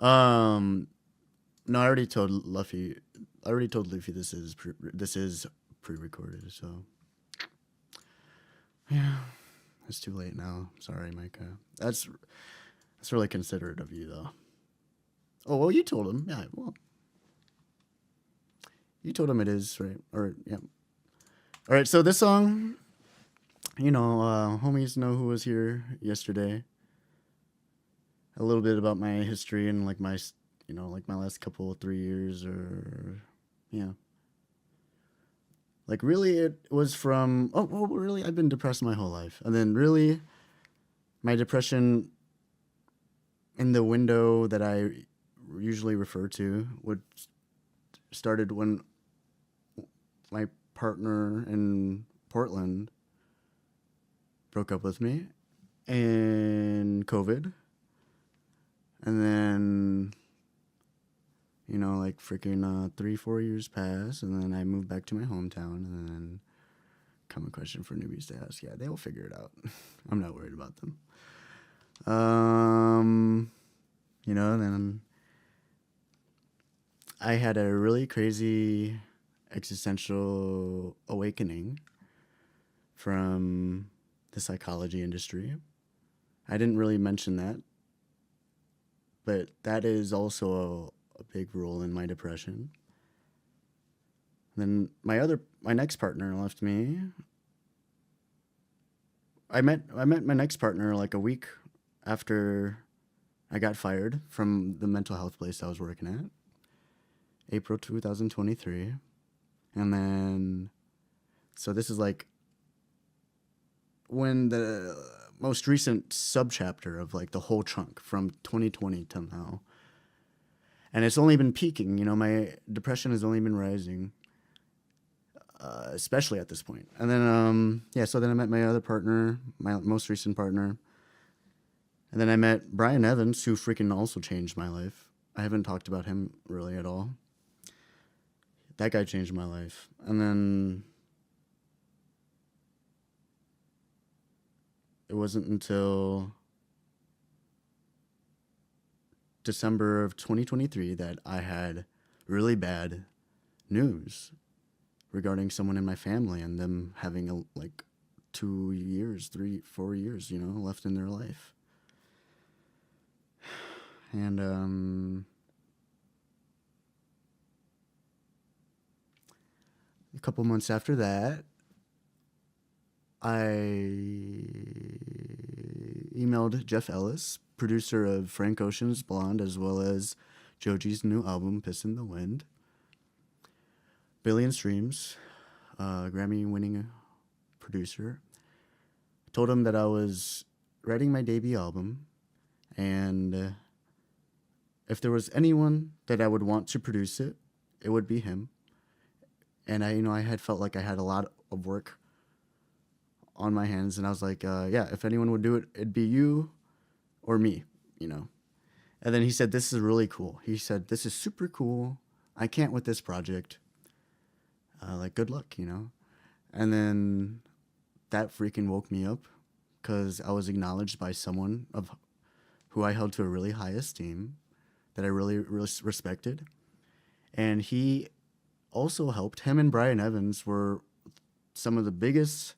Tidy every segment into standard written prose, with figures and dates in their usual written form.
Um, no, I already told Luffy. I already told Luffy this is pre-recorded. So yeah, it's too late now. Sorry, Micah. That's really considerate of you, though. Oh well, you told him. Yeah, well, you told him it is right. Or yeah. All right. So this song, homies know who was here yesterday. A little bit about my history and like like my last couple 3 years or yeah. Like really, it was from well, really I've been depressed my whole life, and then really my depression in the window that I usually refer to would started when my partner in Portland broke up with me and COVID, and then like freaking 3-4 years pass, and then I moved back to my hometown, and then come a question for newbies to ask. Yeah, they will figure it out. I'm not worried about them. Then I had a really crazy existential awakening from the psychology industry. I didn't really mention that, but that is also a big role in my depression. Then my next partner left me. I met my next partner like a week after I got fired from the mental health place I was working at, April 2023. And then, so this is like when the most recent subchapter of like the whole chunk from 2020 till now. And it's only been peaking, my depression has only been rising, especially at this point. And then, so then I met my other partner, my most recent partner. And then I met Brian Evans, who freaking also changed my life. I haven't talked about him really at all. That guy changed my life. And then it wasn't until December of 2023 that I had really bad news regarding someone in my family and them having like 2 years, 3, 4 years, left in their life. And a couple months after that, I emailed Jeff Ellis, producer of Frank Ocean's Blonde, as well as Joji's new album, Piss in the Wind. Billion streams, Grammy-winning producer. Told him that I was writing my debut album, and if there was anyone that I would want to produce it, it would be him. And I had felt like I had a lot of work on my hands, and I was like, if anyone would do it, it'd be you or me, And then he said, this is really cool. He said, this is super cool. I can't with this project. Good luck, And then that freaking woke me up because I was acknowledged by someone who I held to a really high esteem, that I really, really respected. And he also helped. Him and Brian Evans were some of the biggest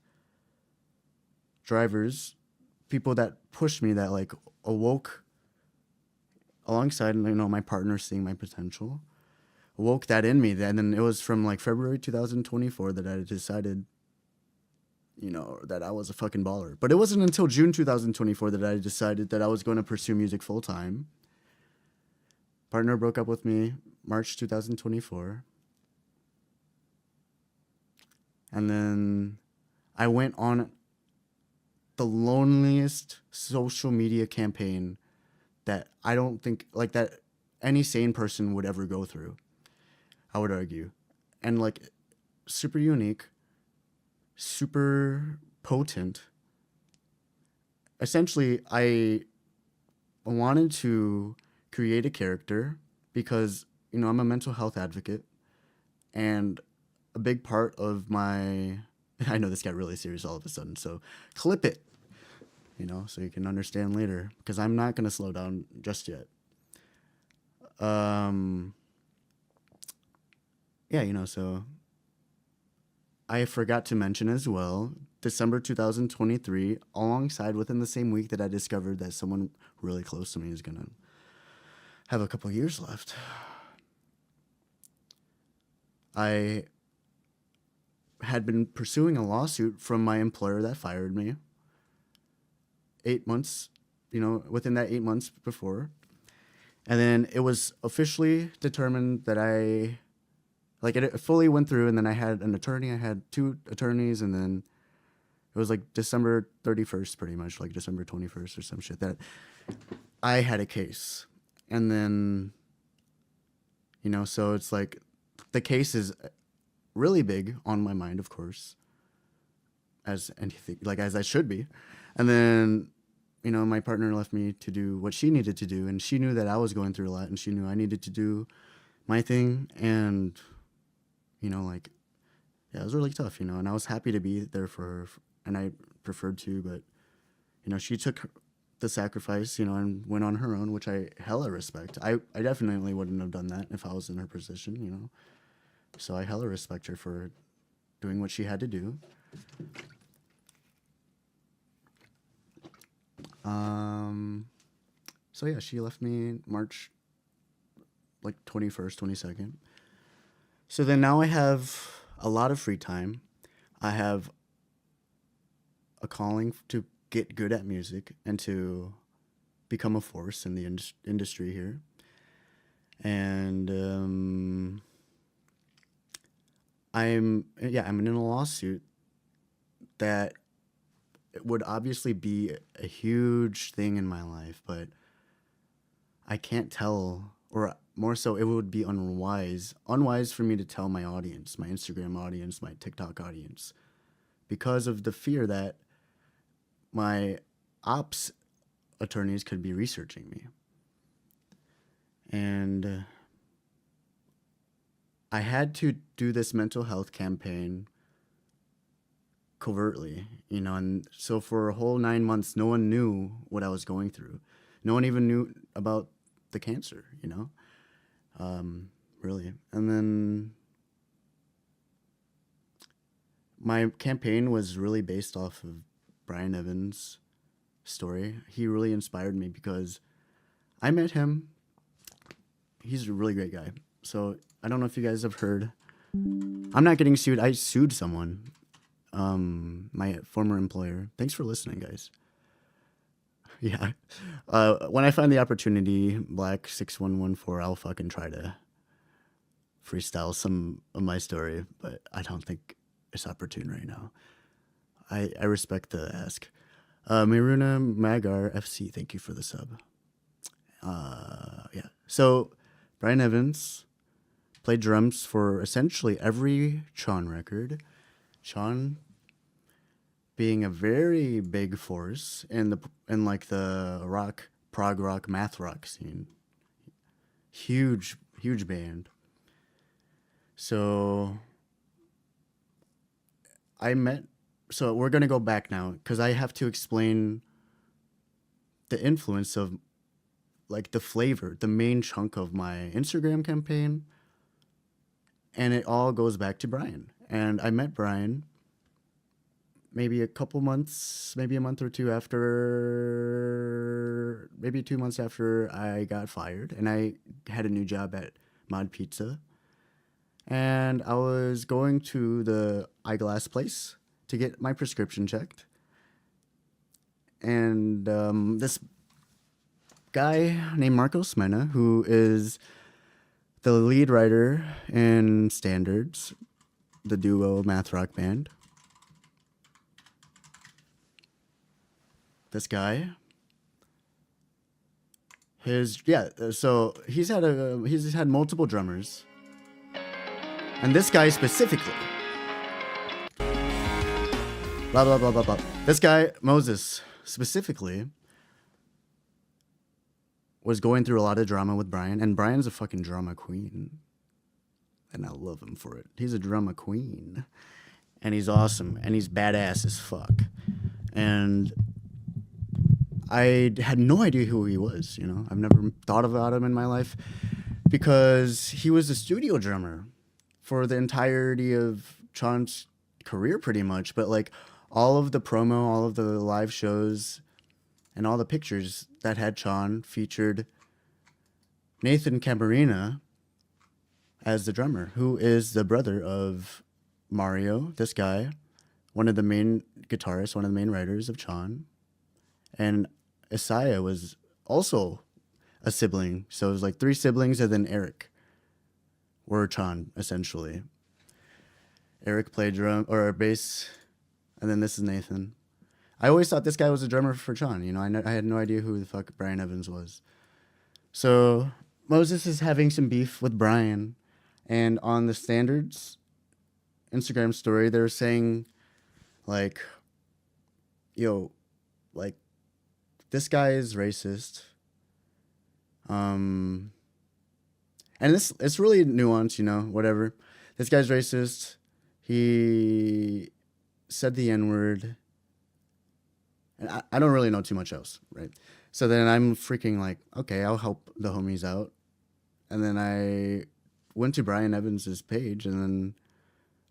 drivers, people that pushed me, that like awoke alongside, my partner seeing my potential, awoke that in me. And then it was from like February 2024 that I decided, that I was a fucking baller. But it wasn't until June 2024 that I decided that I was going to pursue music full time. Partner broke up with me March 2024. And then I went on the loneliest social media campaign that I don't think that any sane person would ever go through, I would argue. And like super unique, super potent. Essentially, I wanted to create a character because, I'm a mental health advocate, and a big part of my, I know this got really serious all of a sudden, so clip it, so you can understand later, because I'm not going to slow down just yet. Um, yeah, so I forgot to mention as well, December 2023, alongside within the same week that I discovered that someone really close to me is going to have a couple years left. I had been pursuing a lawsuit from my employer that fired me 8 months, within that 8 months before. And then it was officially determined that it fully went through, and then I had an attorney. I had two attorneys, and then it was like December 31st, pretty much, like December 21st or some shit, that I had a case. And then, so it's like the case is really big on my mind, of course, as anything, like as I should be. And then, my partner left me to do what she needed to do, and she knew that I was going through a lot, and she knew I needed to do my thing. And, yeah, it was really tough, and I was happy to be there for her, and I preferred to, but, she took the sacrifice, and went on her own, which I hella respect. I definitely wouldn't have done that if I was in her position, So I hella respect her for doing what she had to do. So yeah, she left me March, like 21st, 22nd. So then now I have a lot of free time. I have a calling to get good at music and to become a force in the industry here. And I'm in a lawsuit that would obviously be a huge thing in my life, but I can't tell, or more so, it would be unwise for me to tell my audience, my Instagram audience, my TikTok audience, because of the fear that my ops attorneys could be researching me. And I had to do this mental health campaign covertly, and so for a whole 9 months, no one knew what I was going through. No one even knew about the cancer, really. And then my campaign was really based off of Brian Evans' story. He really inspired me because I met him. He's a really great guy. So I don't know if you guys have heard. I'm not getting sued. I sued someone. My former employer. Thanks for listening, guys. Yeah. When I find the opportunity, Black 6114, I'll fucking try to freestyle some of my story, but I don't think it's opportune right now. I respect the ask. Miruna Magar FC, thank you for the sub. Yeah. So Brian Evans played drums for essentially every Sean record. Sean being a very big force in the rock, prog rock, math rock scene. Huge band. So we're going to go back now because I have to explain the influence of like the flavor, the main chunk of my Instagram campaign. And it all goes back to Brian. And I met Brian maybe a couple months, maybe a month or two after, maybe 2 months after I got fired. And I had a new job at Mod Pizza. And I was going to the eyeglass place to get my prescription checked. And this guy named Marcos Mena, who is the lead writer in Standards, the duo math rock band. This guy, so he's had multiple drummers, and this guy specifically, blah blah blah blah blah. This guy Moses specifically was going through a lot of drama with Brian, and Brian's a fucking drama queen. And I love him for it. He's a drama queen. And he's awesome. And he's badass as fuck. And I had no idea who he was, I've never thought about him in my life. because he was a studio drummer for the entirety of Chan's career, pretty much. But like all of the promo, all of the live shows, and all the pictures that had Chan featured Nathan Camarena as the drummer, who is the brother of Mario, this guy, one of the main guitarists, one of the main writers of Chan. And Isaiah was also a sibling. So it was like 3 siblings, and then Eric were Chan, essentially. Eric played drum or bass, and then this is Nathan. I always thought this guy was a drummer for Chan. You know, I had no idea who the fuck Brian Evans was. So Moses is having some beef with Brian, and on the Standards Instagram story, they're saying, like, yo, like, this guy is racist. And it's really nuanced, you know, whatever. This guy's racist. He said the N-word. And I don't really know too much else, right? So then I'm freaking like, okay, I'll help the homies out. And then I went to Brian Evans's page, and then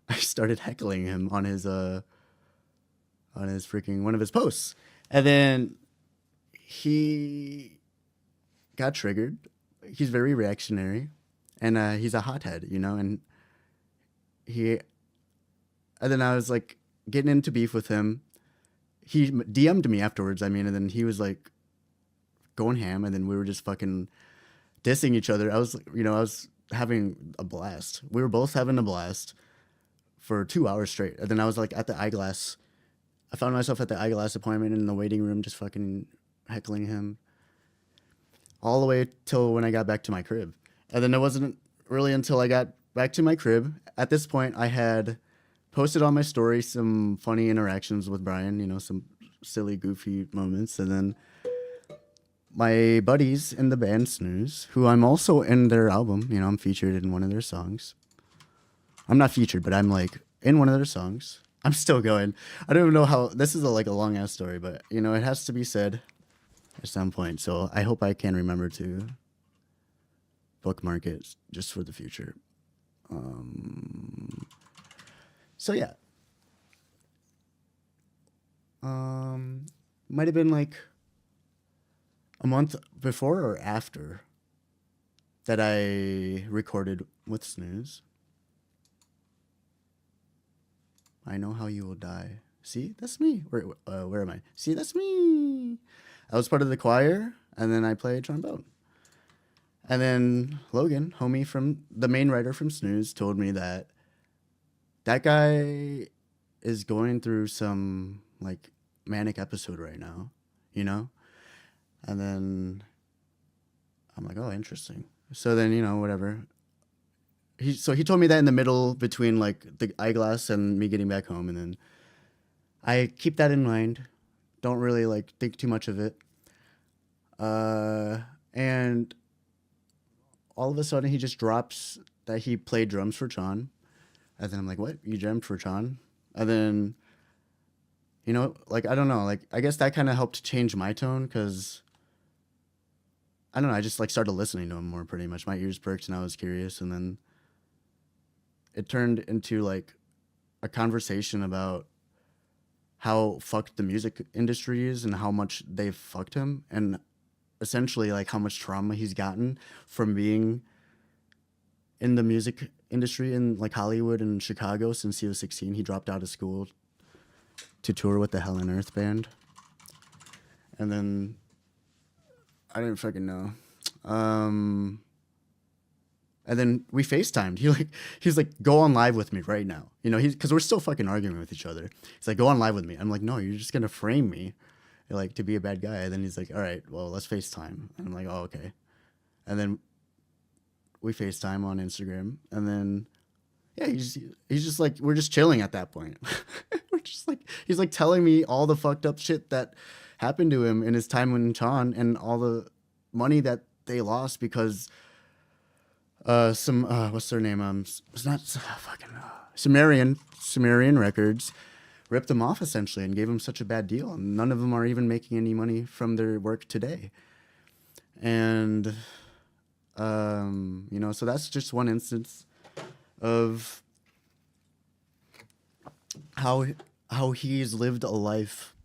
I started heckling him on his freaking one of his posts. And then he got triggered. He's very reactionary, and he's a hothead, you know. And then I was like getting into beef with him. He DM'd me afterwards. I mean, and then he was like going ham, and then we were just fucking dissing each other. I was having a blast. We were both having a blast for 2 hours straight. And then I was like at the eyeglass. I found myself at the eyeglass appointment in the waiting room, just fucking heckling him all the way till when I got back to my crib. And then it wasn't really until I got back to my crib. At this point, I had posted on my story some funny interactions with Brian, you know, some silly, goofy moments. And then my buddies in the band Snooze, who I'm also in their album, you know, I'm featured in one of their songs. I'm not featured, but I'm like in one of their songs. I'm still going. I don't even know how, this is like a long ass story, but you know, it has to be said at some point. So I hope I can remember to bookmark it just for the future. So yeah. Might have been like a month before or after that I recorded with Snooze. I know how you will die. See, that's me. Where am I? See, that's me. I was part of the choir, and then I played trombone. And then Logan, homie from the main writer from Snooze, told me that guy is going through some like manic episode right now, you know? And then I'm like, oh, interesting. So then, you know, whatever. He told me that in the middle between like the eyeglass and me getting back home, and then I keep that in mind. Don't really like think too much of it. And all of a sudden he just drops that he played drums for Chan. And then I'm like, what? You jammed for Chan? And then, you know, like, I don't know. Like, I guess that kind of helped change my tone, because I don't know. I just like started listening to him more, pretty much. My ears perked and I was curious. And then it turned into like a conversation about how fucked the music industry is and how much they've fucked him, and essentially like how much trauma he's gotten from being in the music industry in like Hollywood and Chicago since he was 16. He dropped out of school to tour with the Hell on Earth band. And then I didn't fucking know. And then we FaceTimed. He's like, go on live with me right now. You know, because we're still fucking arguing with each other. He's like, go on live with me. I'm like, no, you're just gonna frame me, like, to be a bad guy. And then he's like, all right, well, let's FaceTime. And I'm like, oh, okay. And then we FaceTime on Instagram. And then, yeah, he's just like, we're just chilling at that point. We're just like, he's like telling me all the fucked up shit that happened to him in his time in Chan, and all the money that they lost because what's their name? It's not fucking Sumerian Records ripped them off essentially and gave them such a bad deal. And none of them are even making any money from their work today. And You know, so that's just one instance of how how he's lived a life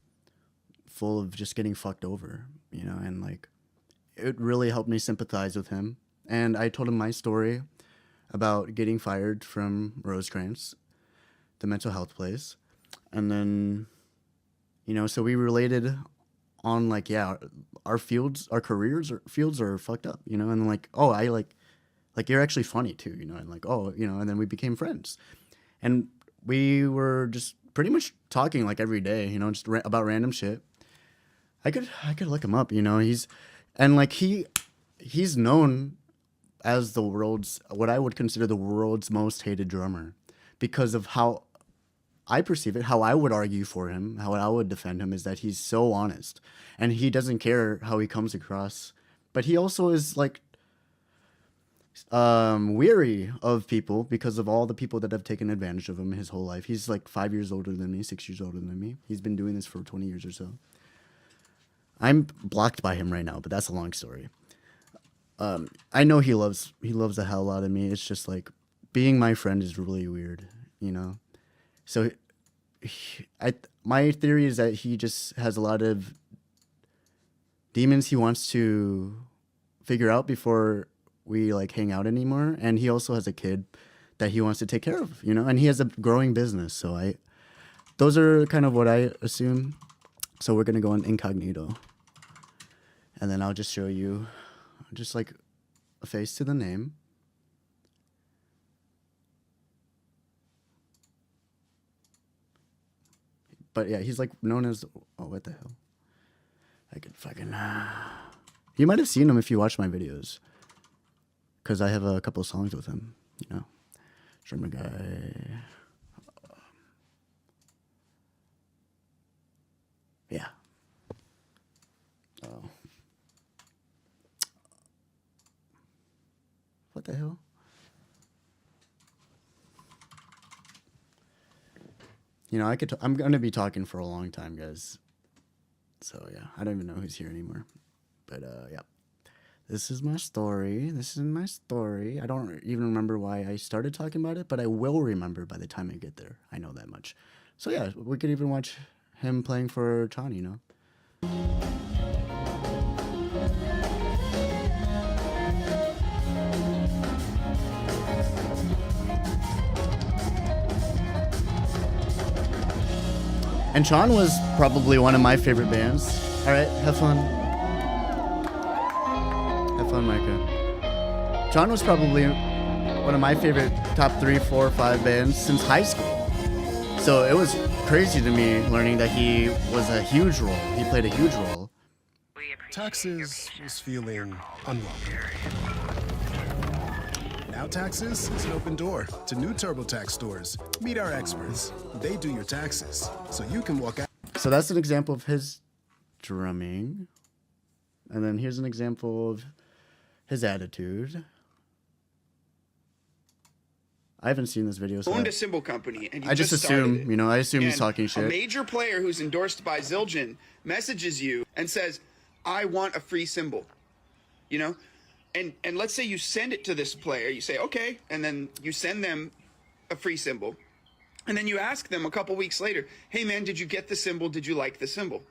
full of just getting fucked over, you know, and like it really helped me sympathize with him. And I told him my story about getting fired from Rosecrans, the mental health place. And then, you know, so we related on like, yeah, our fields, our careers, or fields are fucked up, you know, and like, oh, I like you're actually funny too, you know, and like, oh, you know, and then we became friends. And we were just pretty much talking like every day, you know, just about random shit. I could look him up, you know. And like he's known as the world's, what I would consider the world's most hated drummer, because of how I perceive it, how I would argue for him, how I would defend him, is that he's so honest and he doesn't care how he comes across. But he also is like weary of people because of all the people that have taken advantage of him his whole life. He's like 5 years older than me, 6 years older than me. He's been doing this for 20 years or so. I'm blocked by him right now, but that's a long story. I know he loves the hell out of me. It's just like being my friend is really weird, you know. So, my theory is that he just has a lot of demons he wants to figure out before we like hang out anymore, and he also has a kid that he wants to take care of, you know. And he has a growing business, so those are kind of what I assume. So we're gonna go in incognito, and then I'll just show you, just like a face to the name. But yeah, he's like known as, oh, what the hell? I could fucking. You might have seen him if you watch my videos, because I have a couple of songs with him, you know. German guy. Yeah. Oh. What the hell? You know, I'm going to be talking for a long time, guys. So, yeah, I don't even know who's here anymore. But, yeah. This is my story. I don't even remember why I started talking about it, but I will remember by the time I get there. I know that much. So, yeah, we could even watch him playing for Chan, you know. And Chan was probably one of my favorite bands. All right, have fun. Have fun, Micah. Chan was probably one of my favorite top 3, 4, 5 bands since high school. So it was crazy to me learning that he was a huge role. He played a huge role. Taxes was feeling unwelcome. Now Taxes is an open door to new TurboTax stores. Meet our experts. They do your taxes, so you can walk out. So that's an example of his drumming. And then here's an example of his attitude. I haven't seen this video. So owned a cymbal company, and you I just assume, you know, I assume he's talking shit. A major player who's endorsed by Zildjian messages you and says, "I want a free cymbal," you know, and let's say you send it to this player. You say, "Okay," and then you send them a free cymbal, and then you ask them a couple weeks later, "Hey man, did you get the cymbal? Did you like the cymbal?"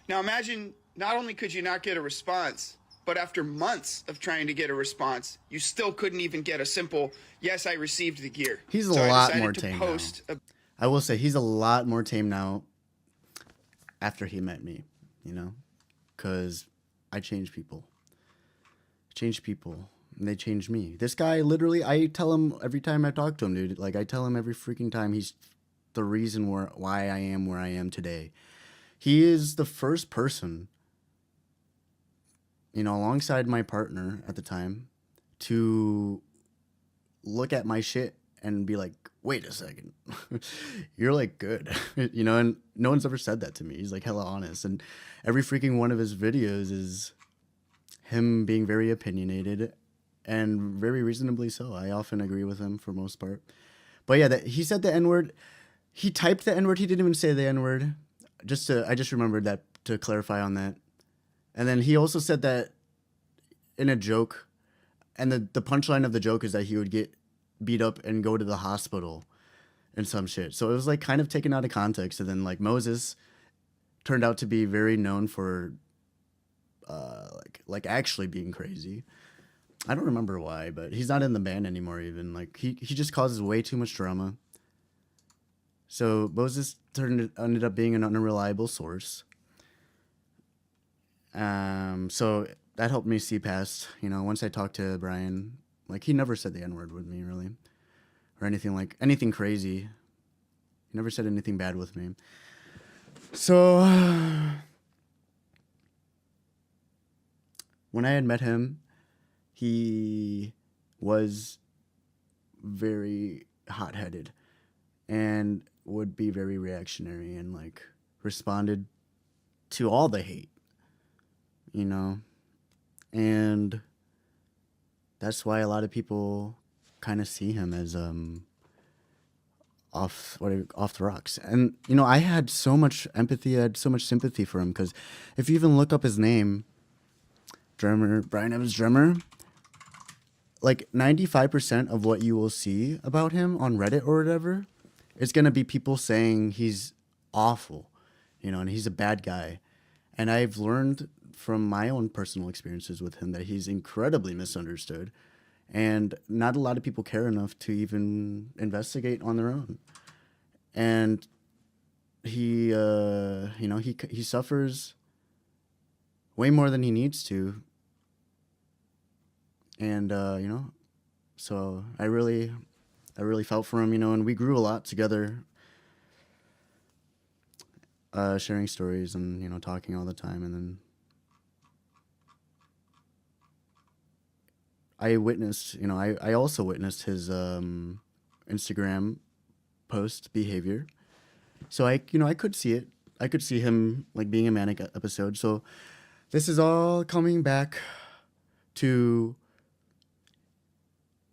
Now imagine, not only could you not get a response, but after months of trying to get a response, you still couldn't even get a simple, "Yes, I received the gear." He's a lot more tame now. I will say he's a lot more tame now after he met me, you know, because I changed people. And they changed me. This guy, literally, I tell him every time I talk to him, dude. Like, I tell him every freaking time he's the reason why I am where I am today. He is the first person, you know, alongside my partner at the time, to look at my shit and be like, wait a second, you're like good, you know, and no one's ever said that to me. He's like hella honest. And every freaking one of his videos is him being very opinionated and very reasonably so. I often agree with him for most part. But yeah, he said the N-word. He typed the N-word. He didn't even say the N-word. I just remembered that to clarify on that. And then he also said that in a joke and the punchline of the joke is that he would get beat up and go to the hospital and some shit. So it was like kind of taken out of context. And then like Moses turned out to be very known for like actually being crazy. I don't remember why, but he's not in the band anymore even. Like he just causes way too much drama. So Moses ended up being an unreliable source. So that helped me see past, once I talked to Brian, like he never said the N-word with me really, or anything crazy. He never said anything bad with me. So when I had met him, he was very hot-headed and would be very reactionary and like responded to all the hate, and that's why a lot of people kind of see him as off the rocks. And I had so much empathy, I had so much sympathy for him, because if you even look up his name, drummer Brian Evans, drummer, like 95% of what you will see about him on Reddit or whatever, it's gonna be people saying he's awful, and he's a bad guy. And I've learned from my own personal experiences with him that he's incredibly misunderstood, and not a lot of people care enough to even investigate on their own. And he he suffers way more than he needs to. And so I really felt for him, and we grew a lot together, sharing stories and talking all the time. And then I witnessed, I also witnessed his Instagram post behavior. So I could see it. I could see him like being a manic episode. So this is all coming back to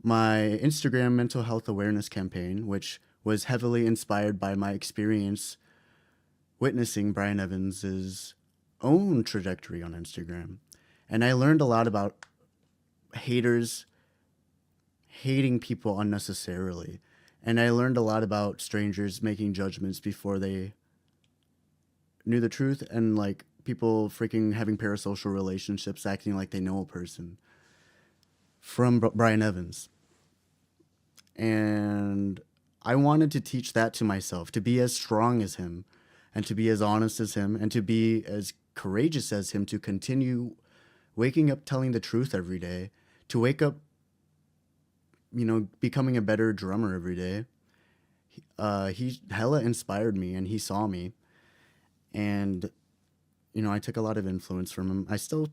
my Instagram mental health awareness campaign, which was heavily inspired by my experience witnessing Brian Evans's own trajectory on Instagram. And I learned a lot about haters hating people unnecessarily. And I learned a lot about strangers making judgments before they knew the truth, and like people freaking having parasocial relationships, acting like they know a person, from Brian Evans. And I wanted to teach that to myself, to be as strong as him, and to be as honest as him, and to be as courageous as him, to continue waking up telling the truth every day, to wake up becoming a better drummer every day. He hella inspired me, and he saw me. And I took a lot of influence from him. I still,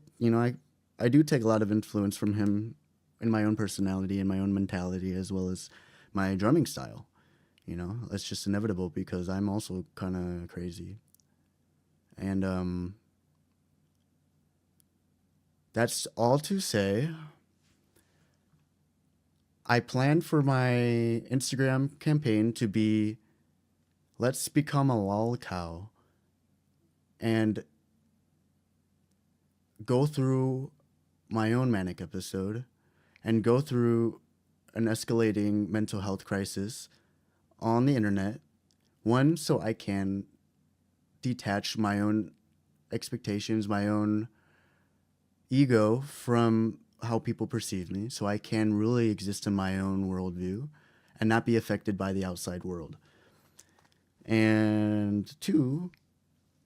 I do take a lot of influence from him in my own personality and my own mentality, as well as my drumming style. That's just inevitable, because I'm also kind of crazy. And that's all to say, I plan for my Instagram campaign to be, let's become a lol cow, and go through my own manic episode, and go through an escalating mental health crisis on the internet. One, so I can detach my own expectations, my own ego from how people perceive me, so I can really exist in my own worldview and not be affected by the outside world. And two,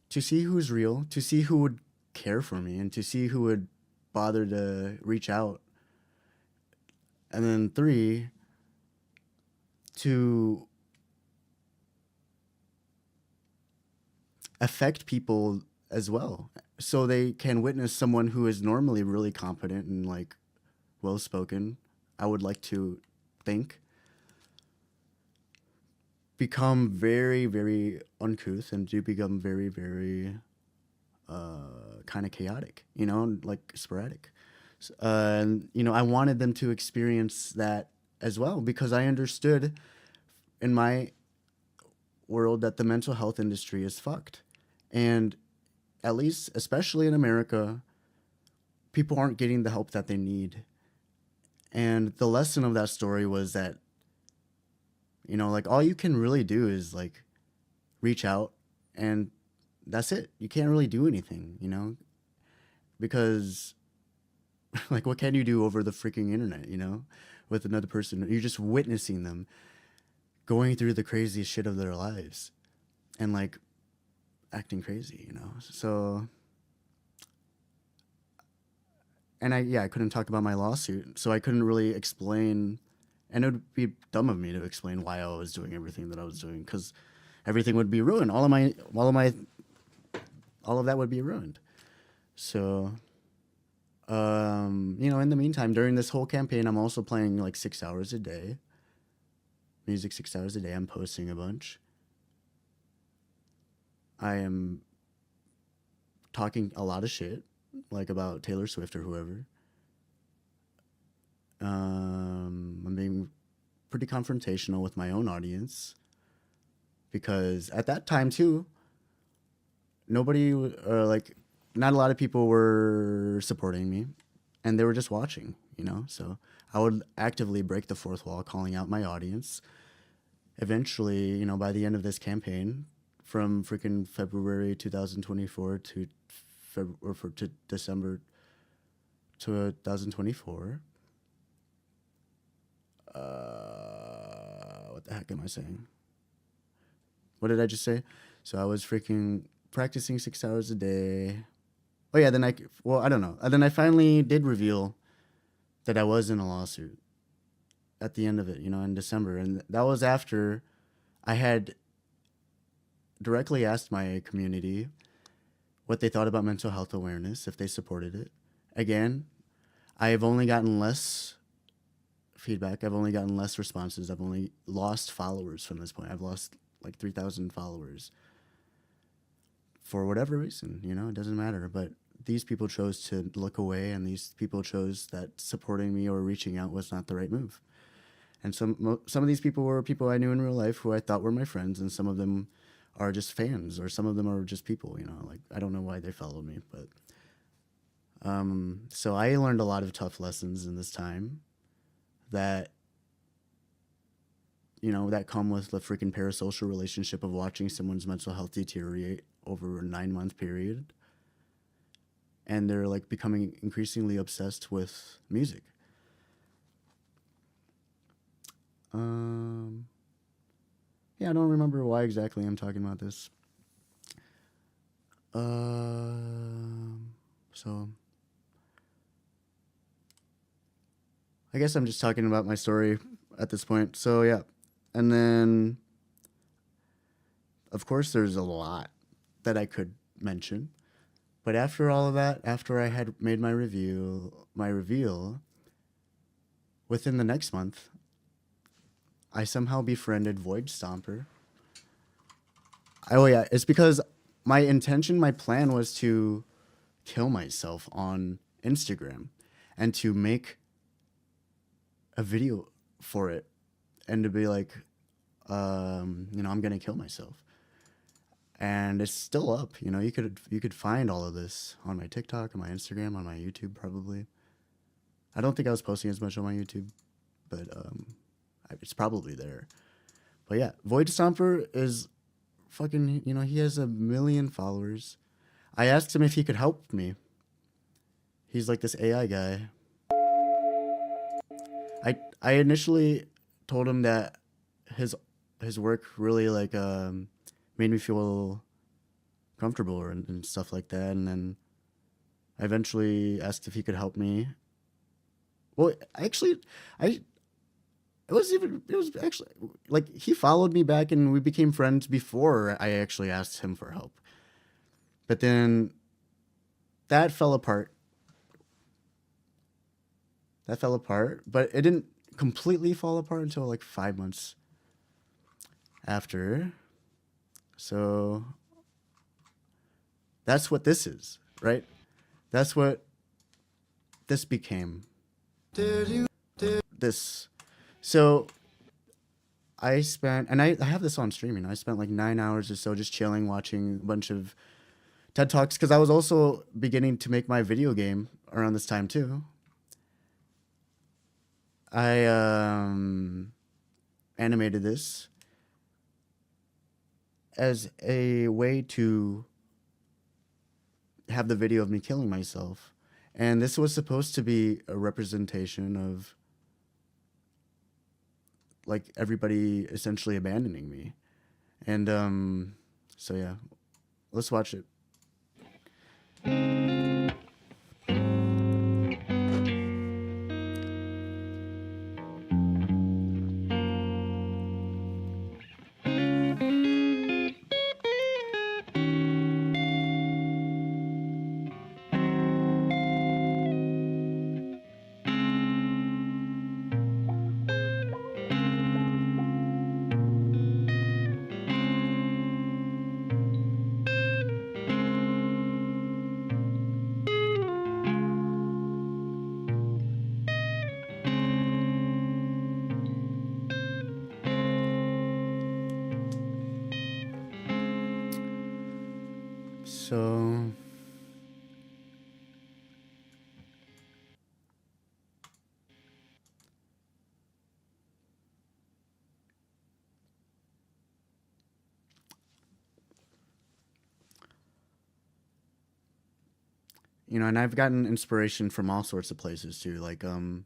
to see who's real, to see who would care for me, and to see who would bother to reach out. And then three, to affect people as well, so they can witness someone who is normally really competent and like well-spoken, I would like to think, become very, very uncouth, and do become very, very kind of chaotic, like sporadic. And I wanted them to experience that as well, because I understood in my world that the mental health industry is fucked. And at least, especially in America, people aren't getting the help that they need. And the lesson of that story was that, you know, like all you can really do is like reach out, and that's it. You can't really do anything, you know, because like what can you do over the freaking internet, you know, with another person? You're just witnessing them going through the craziest shit of their lives and like acting crazy, you know. So and I couldn't talk about my lawsuit, so I couldn't really explain, and it would be dumb of me to explain why I was doing everything that I was doing, because everything would be ruined. All of that would be ruined. So, you know, in the meantime, during this whole campaign, I'm also playing like 6 hours a day, music 6 hours a day. I'm posting a bunch. I am talking a lot of shit, like about Taylor Swift or whoever. I'm being pretty confrontational with my own audience, because at that time too, nobody, like, not a lot of people were supporting me, and they were just watching, you know. So I would actively break the fourth wall, calling out my audience. Eventually, you know, by the end of this campaign, from freaking February 2024 to to December 2024. What the heck am I saying? What did I just say? So I was freaking practicing 6 hours a day. Oh yeah, then I don't know. And then I finally did reveal that I was in a lawsuit at the end of it, you know, in December. And that was after I had directly asked my community what they thought about mental health awareness, if they supported it. Again, I have only gotten less feedback. I've only gotten less responses. I've only lost followers from this point. I've lost like 3,000 followers for whatever reason, you know, it doesn't matter. But these people chose to look away, and these people chose that supporting me or reaching out was not the right move. And some of these people were people I knew in real life who I thought were my friends, and some of them are just fans, or some of them are just people, you know, like I don't know why they followed me, but so I learned a lot of tough lessons in this time that, you know, that come with the freaking parasocial relationship of watching someone's mental health deteriorate over a 9-month period, and they're like becoming increasingly obsessed with music. Yeah, I don't remember why exactly I'm talking about this. So I guess I'm just talking about my story at this point. So yeah, and then of course there's a lot that I could mention, but after all of that, after I had made my reveal, within the next month, I somehow befriended Void Stomper. Oh yeah, it's because my plan was to kill myself on Instagram and to make a video for it, and to be like, you know, I'm gonna kill myself. And it's still up, you know, you could find all of this on my TikTok, on my Instagram, on my YouTube probably. I don't think I was posting as much on my YouTube, but it's probably there. But yeah, Void Stomper is fucking, you know, he has 1 million followers. I asked him if he could help me. He's like this AI guy. I initially told him that his work really like made me feel comfortable and stuff like that, and then I eventually asked if he could help me. Well, actually, it was actually like he followed me back and we became friends before I actually asked him for help. But then that fell apart. But it didn't completely fall apart until like 5 months after. So that's what this is, right? That's what this became. This. So I spent, and I have this on streaming. I spent like 9 hours or so just chilling, watching a bunch of TED Talks, because I was also beginning to make my video game around this time too. I animated this as a way to have the video of me killing myself. And this was supposed to be a representation of like everybody essentially abandoning me. And so yeah, let's watch it. So and I've gotten inspiration from all sorts of places too, like the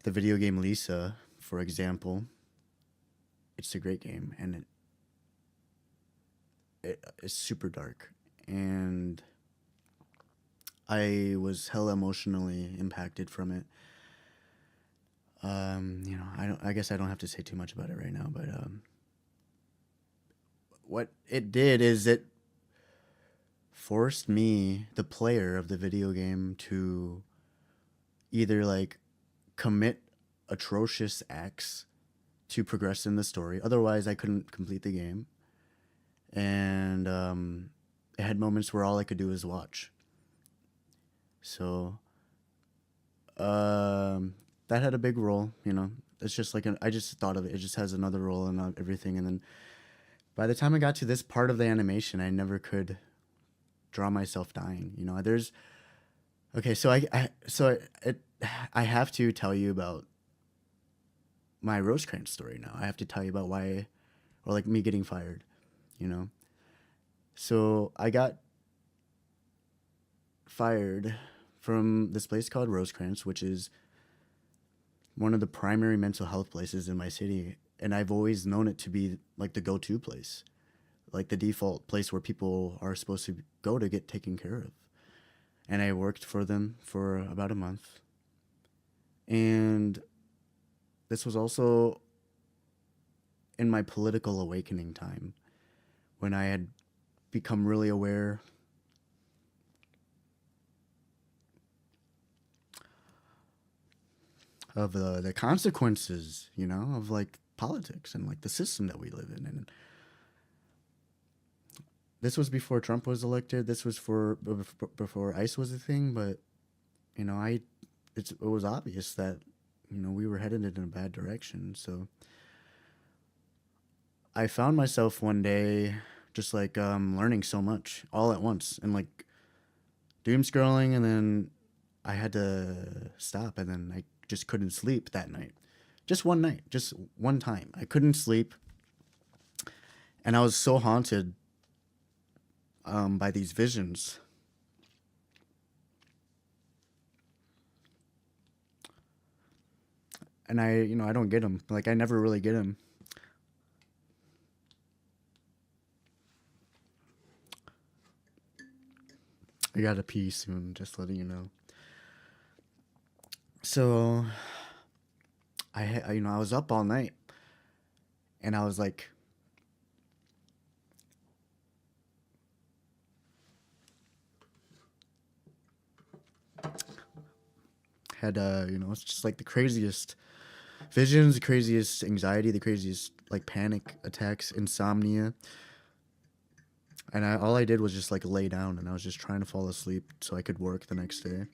video game Lisa, for example. It's a great game, and it's super dark, and I was hella emotionally impacted from it. I guess I don't have to say too much about it right now, but what it did is it forced me, the player of the video game, to either like commit atrocious acts to progress in the story. Otherwise, I couldn't complete the game. And it had moments where all I could do was watch. So that had a big role. It's just like I just thought of it. It just has another role in everything. And then by the time I got to this part of the animation, I never could draw myself dying. There's okay. So I have to tell you about my Rosecrans story now. I have to tell you about why, or like me getting fired. So I got fired from this place called Rosecrans, which is one of the primary mental health places in my city, and I've always known it to be like the go-to place, like the default place where people are supposed to go to get taken care of. And I worked for them for about a month. And this was also in my political awakening time, when I had become really aware of the consequences, of like politics and like the system that we live in. And this was before Trump was elected. This was before ICE was a thing. But it was obvious that we were headed in a bad direction. So I found myself one day just like learning so much all at once, and like doom scrolling, and then I had to stop, and then I just couldn't sleep that night. Just one night, just one time. I couldn't sleep, and I was so haunted by these visions. And I don't get them. Like, I never really get them. I gotta pee soon, just letting you know. So, I was up all night, and I was like, it's just like the craziest visions, the craziest anxiety, the craziest like panic attacks, insomnia. And all I did was just like lay down, and I was just trying to fall asleep so I could work the next day.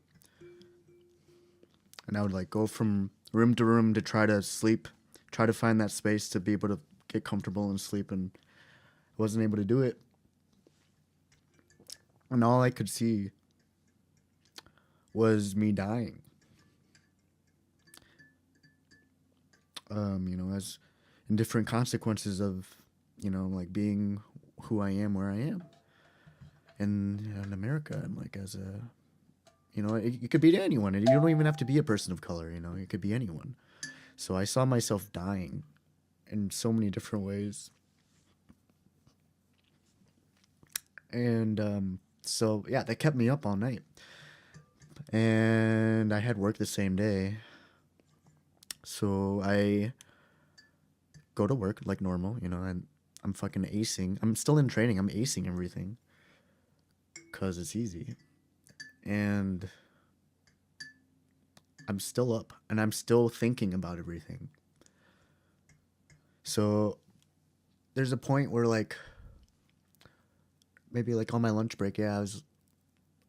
And I would like go from room to room to try to sleep, try to find that space to be able to get comfortable and sleep, and I wasn't able to do it. And all I could see was me dying. as in different consequences of, like being who I am, where I am in America, and like as a, it could be anyone, and you don't even have to be a person of color, it could be anyone. So I saw myself dying in so many different ways. And so, yeah, that kept me up all night. And I had work the same day. So I go to work like normal, and I'm fucking acing. I'm still in training. I'm acing everything because it's easy. And I'm still up and I'm still thinking about everything. So there's a point where, like, maybe like on my lunch break, I was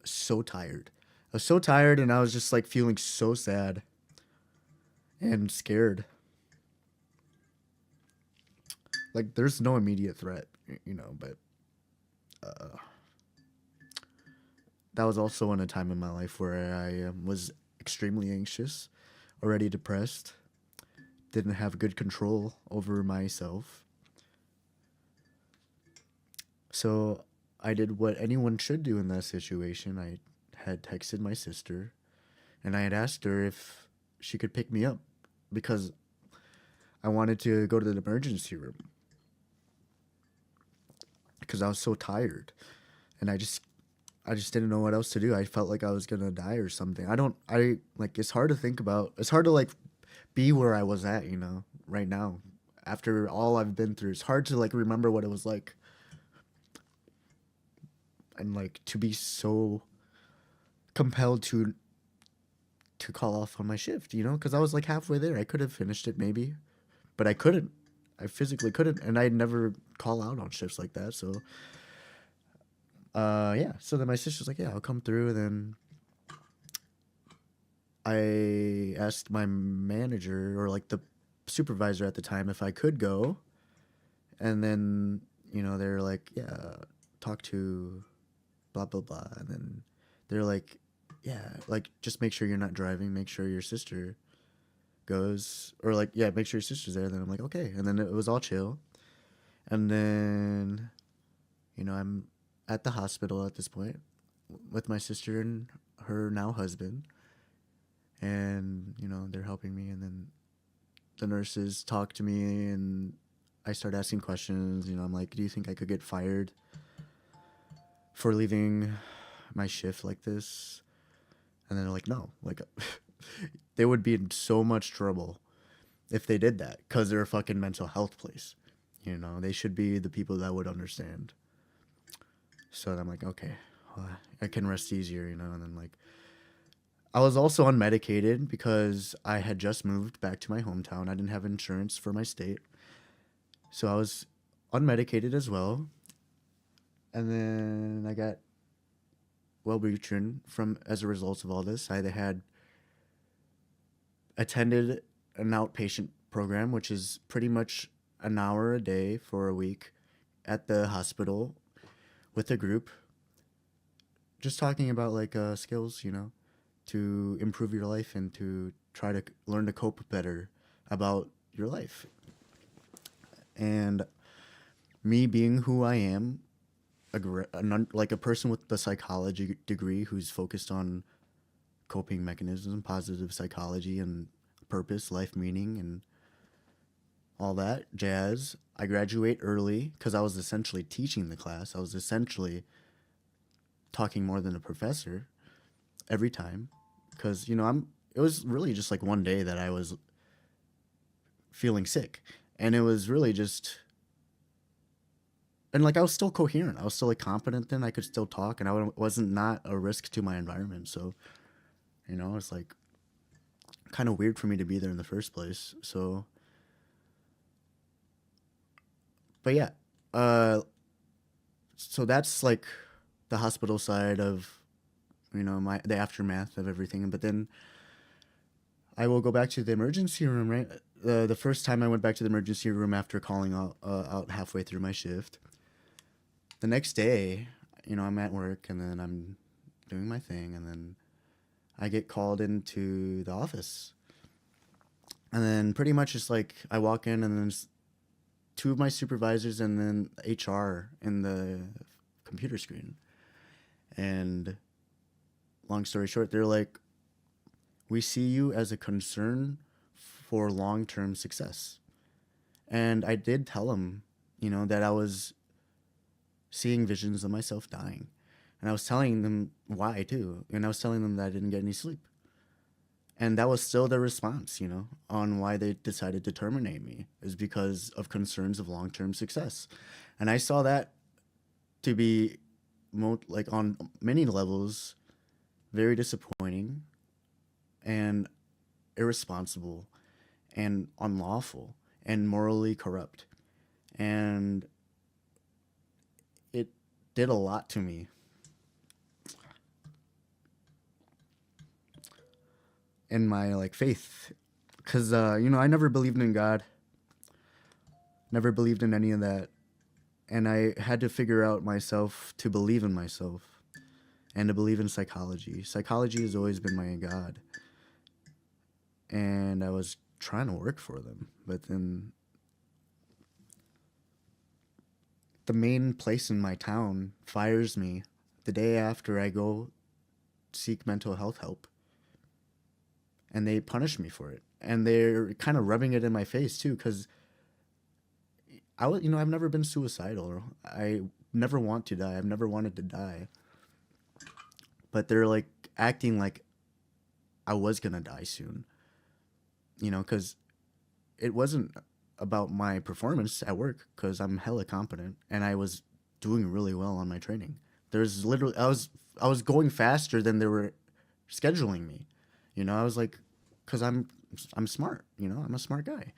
so tired. I was so tired and I was just like feeling so sad and scared. Like, there's no immediate threat, but that was also in a time in my life where I was extremely anxious, already depressed, didn't have good control over myself. So I did what anyone should do in that situation. I had texted my sister and I had asked her if she could pick me up because I wanted to go to the emergency room because I was so tired and I just didn't know what else to do. I felt like I was going to die or something. It's hard to think about. It's hard to like be where I was at, right now after all I've been through. It's hard to like remember what it was like. And like to be so compelled to call off on my shift, because I was like halfway there. I could have finished it maybe, but I couldn't. I physically couldn't, and I'd never call out on shifts like that. So, yeah. So then my sister's like, "Yeah, I'll come through." And then I asked my manager or like the supervisor at the time if I could go, and then they're like, "Yeah, talk to blah blah blah," and then they're like, "Yeah, like just make sure you're not driving, make sure your sister goes, or like, yeah, make sure your sister's there." And then I'm like, "Okay," and then it was all chill. And then I'm at the hospital at this point with my sister and her now husband, and they're helping me. And then the nurses talk to me and I start asking questions. I'm like, "Do you think I could get fired for leaving my shift like this?" And then they're like, "No, like they would be in so much trouble if they did that because they're a fucking mental health place. They should be the people that would understand." So I'm like, "Okay, well, I can rest easier," And then like, I was also unmedicated because I had just moved back to my hometown. I didn't have insurance for my state, so I was unmedicated as well. And then I got Wellbutrin from as a result of all this. I had attended an outpatient program, which is pretty much an hour a day for a week at the hospital with a group, just talking about like skills, to improve your life and to try to learn to cope better about your life. And me being who I am, like a person with the psychology degree who's focused on coping mechanisms, positive psychology, and purpose, life meaning, and all that jazz. I graduate early because I was essentially teaching the class. I was essentially talking more than a professor every time because it was really just like one day that I was feeling sick, and it was really just. And like I was still coherent. I was still like competent then. I could still talk, and I wasn't not a risk to my environment. So, it's like kind of weird for me to be there in the first place. So, but yeah, so that's like the hospital side of, the aftermath of everything. But then I will go back to the emergency room. Right, the first time I went back to the emergency room after calling out halfway through my shift. The next day, I'm at work and then I'm doing my thing, and then I get called into the office. And then pretty much it's like I walk in and then two of my supervisors and then HR in the computer screen. And long story short, they're like, we see you as a concern for long-term success. And I did tell them, that I was seeing visions of myself dying. And I was telling them why too. And I was telling them that I didn't get any sleep. And that was still their response, on why they decided to terminate me, is because of concerns of long-term success. And I saw that to be, like, on many levels, very disappointing and irresponsible and unlawful and morally corrupt. And it did a lot to me. In my faith, because I never believed in God, never believed in any of that, and I had to figure out myself to believe in myself and to believe in psychology. Psychology has always been my God, and I was trying to work for them, but then the main place in my town fires me the day after I go seek mental health help. And they punish me for it. And they're kind of rubbing it in my face too, because I've never been suicidal. I never want to die. I've never wanted to die. But they're like acting like I was gonna die soon. Because it wasn't about my performance at work, because I'm hella competent and I was doing really well on my training. There's literally I was going faster than they were scheduling me. I was like, because I'm smart, I'm a smart guy.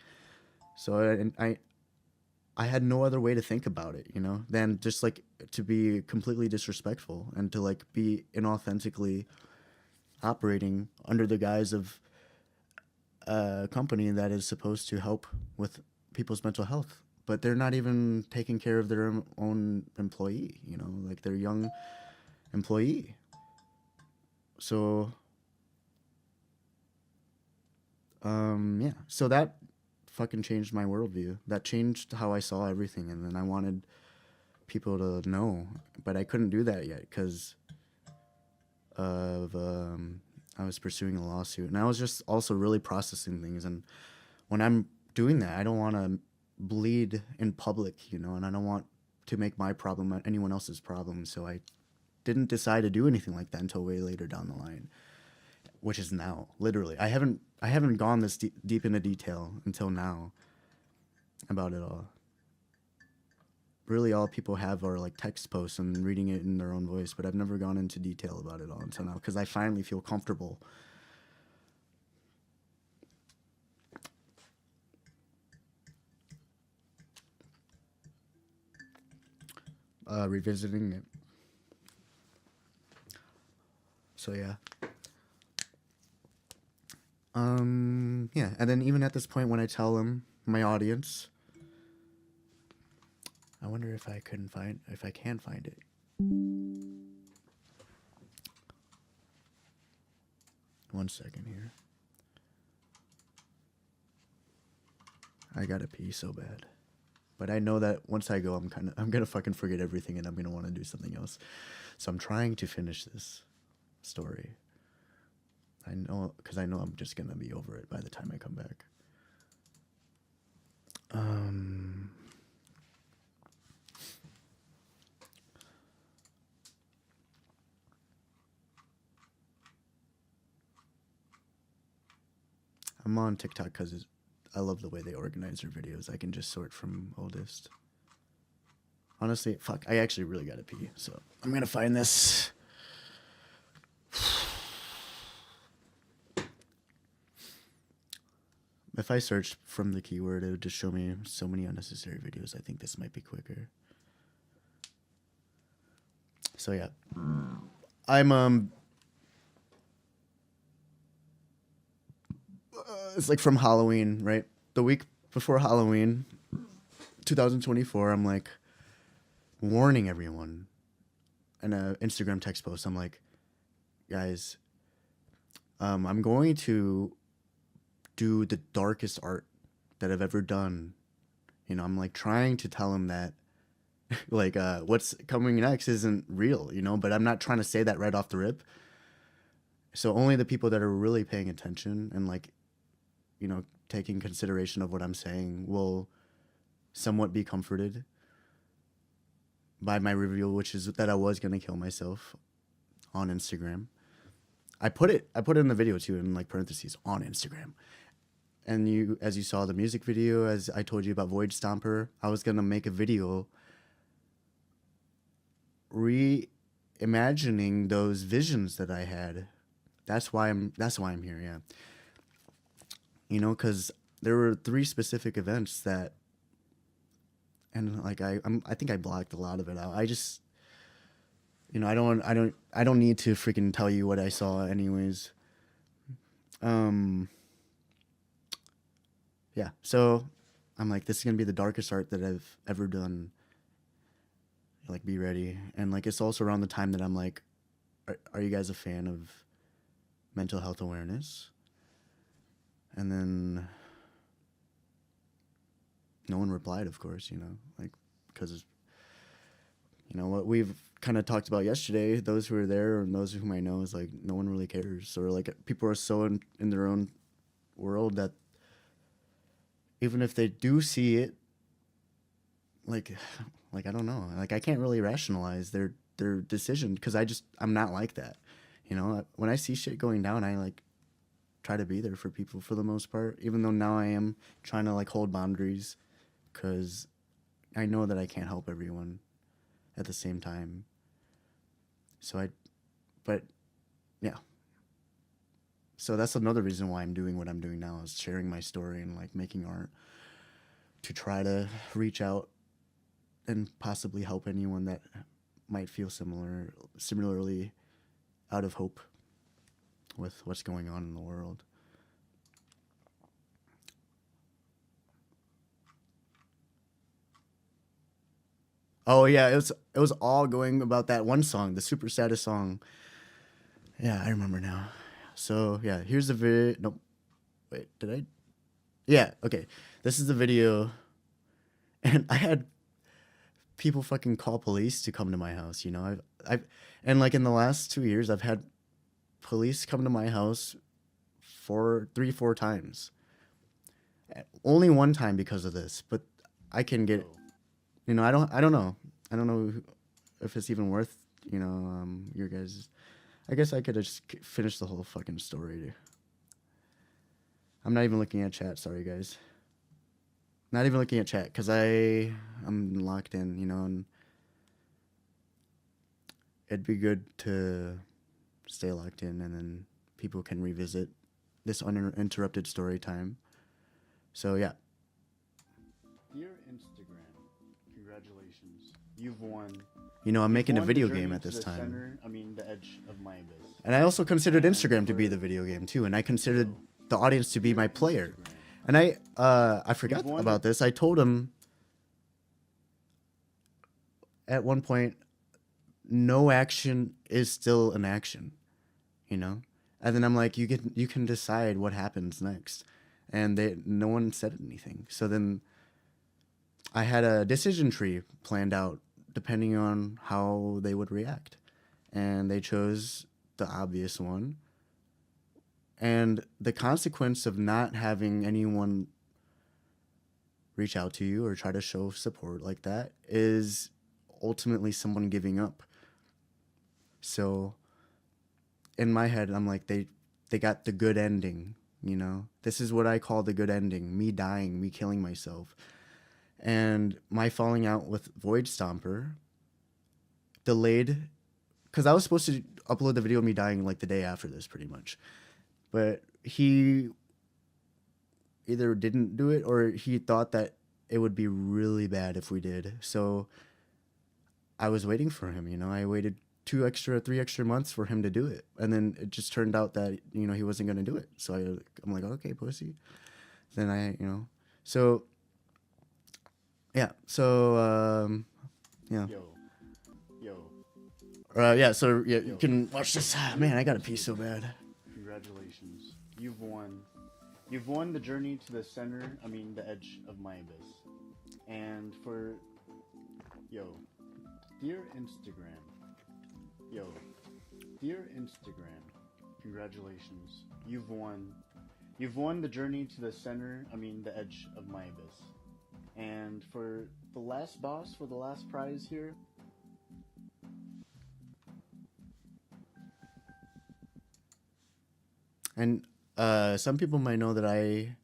So I had no other way to think about it, than just like to be completely disrespectful and to like be inauthentically operating under the guise of a company that is supposed to help with people's mental health, but they're not even taking care of their own employee, like their young employee. So yeah, so that fucking changed my worldview. That changed how I saw everything, and then I wanted people to know, but I couldn't do that yet because of I was pursuing a lawsuit, and I was just also really processing things. And when I'm doing that, I don't want to bleed in public, and I don't want to make my problem anyone else's problem. So I didn't decide to do anything like that until way later down the line, which is now. Literally, I haven't gone this deep into detail until now about it all. Really, all people have are like text posts and reading it in their own voice, but I've never gone into detail about it all until now because I finally feel comfortable. Revisiting it. So yeah. Yeah, and then even at this point when I tell them, my audience, I wonder if I can find it. One second here. I gotta pee so bad. But I know that once I go, I'm gonna fucking forget everything and I'm gonna want to do something else. So I'm trying to finish this story. I know, because I know I'm just gonna be over it by the time I come back. I'm on TikTok because I love the way they organize their videos. I can just sort from oldest. Honestly, fuck, I actually really gotta pee, so I'm gonna find this. If I searched from the keyword, it would just show me so many unnecessary videos. I think this might be quicker. So yeah, I'm it's like from Halloween, right? The week before Halloween, 2024, I'm like warning everyone in a Instagram text post. I'm like, guys, I'm going to do the darkest art that I've ever done. You know, I'm like trying to tell him that like what's coming next isn't real, you know, but I'm not trying to say that right off the rip. So only the people that are really paying attention and like, you know, taking consideration of what I'm saying will somewhat be comforted by my reveal, which is that I was gonna kill myself on Instagram. I put it in the video too, in like parentheses, on Instagram. And you, as you saw the music video, as I told you about Void Stomper, I was gonna make a video reimagining those visions that I had. That's why I'm here, yeah. You know, because there were 3 specific events that, and like I think I blocked a lot of it out. I just, you know, I don't need to freaking tell you what I saw anyways. Yeah, so I'm like, this is gonna be the darkest art that I've ever done. Like, be ready. And like, it's also around the time that I'm like, are you guys a fan of mental health awareness? And then no one replied, of course, you know, like, because, you know, what we've kind of talked about yesterday, those who are there and those whom I know, is like, no one really cares. Or like, people are so in their own world that even if they do see it, like I don't know, like I can't really rationalize their decision, because I'm not like that, you know. When I see shit going down, I like try to be there for people for the most part, even though now I am trying to like hold boundaries, because I know that I can't help everyone at the same time. So but yeah. So that's another reason why I'm doing what I'm doing now, is sharing my story and like making art to try to reach out and possibly help anyone that might feel similarly out of hope with what's going on in the world. Oh yeah, it was all going about that one song, the super saddest song. Yeah, I remember now. So yeah, here's the video. Nope. Wait, did I? Yeah, okay. This is the video, and I had people fucking call police to come to my house. You know, and like in the last 2 years, I've had police come to my house 4 times. Only one time because of this, but I can get, you know, I don't know if it's even worth, you know, your guys'. I guess I could have just finished the whole fucking story. I'm not even looking at chat. Sorry, guys. Not even looking at chat, because I'm locked in, you know, and it'd be good to stay locked in, and then people can revisit this uninterrupted story time. So yeah. Dear Instagram, congratulations. You've won. You know, I'm making a video game at this time. The edge of my abyss. And I also considered Instagram to be the video game too, and I considered the audience to be my player. And I forgot about this. I told him at one point, no action is still an action, you know? And then I'm like, you can decide what happens next. And no one said anything. So then I had a decision tree planned out depending on how they would react. And they chose the obvious one. And the consequence of not having anyone reach out to you or try to show support like that is ultimately someone giving up. So in my head, I'm like, they got the good ending, you know? This is what I call the good ending, me dying, me killing myself. And my falling out with Void Stomper delayed, because I was supposed to upload the video of me dying like the day after this, pretty much. But he either didn't do it, or he thought that it would be really bad if we did. So I was waiting for him, you know? I waited 3 extra months for him to do it. And then it just turned out that, you know, he wasn't going to do it. So I'm like, okay, pussy. Then you know, so yeah. So, yeah. Yeah, so yeah, you can watch this. Man, I got to pee so bad. Congratulations. You've won. You've won the journey to the center, the edge of my abyss. And for, dear Instagram, dear Instagram, congratulations. You've won the journey to the center, the edge of my abyss. And for the last boss, for the last prize here, and some people might know that I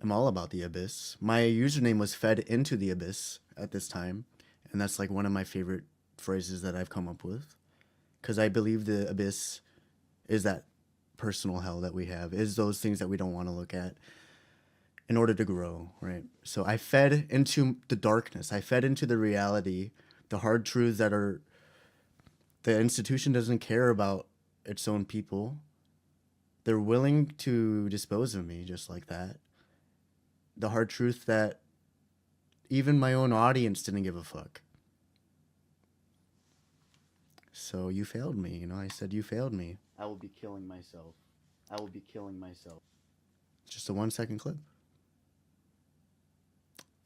am all about the abyss. My username was fed into the abyss at this time, and that's like one of my favorite phrases that I've come up with, because I believe the abyss is that personal hell that we have, is those things that we don't want to look at in order to grow, right? So I fed into the darkness. I fed into the reality, the hard truths that are, the institution doesn't care about its own people. They're willing to dispose of me just like that. The hard truth that even my own audience didn't give a fuck. So you failed me, I said you failed me. I will be killing myself. I will be killing myself. Just a 1 second clip.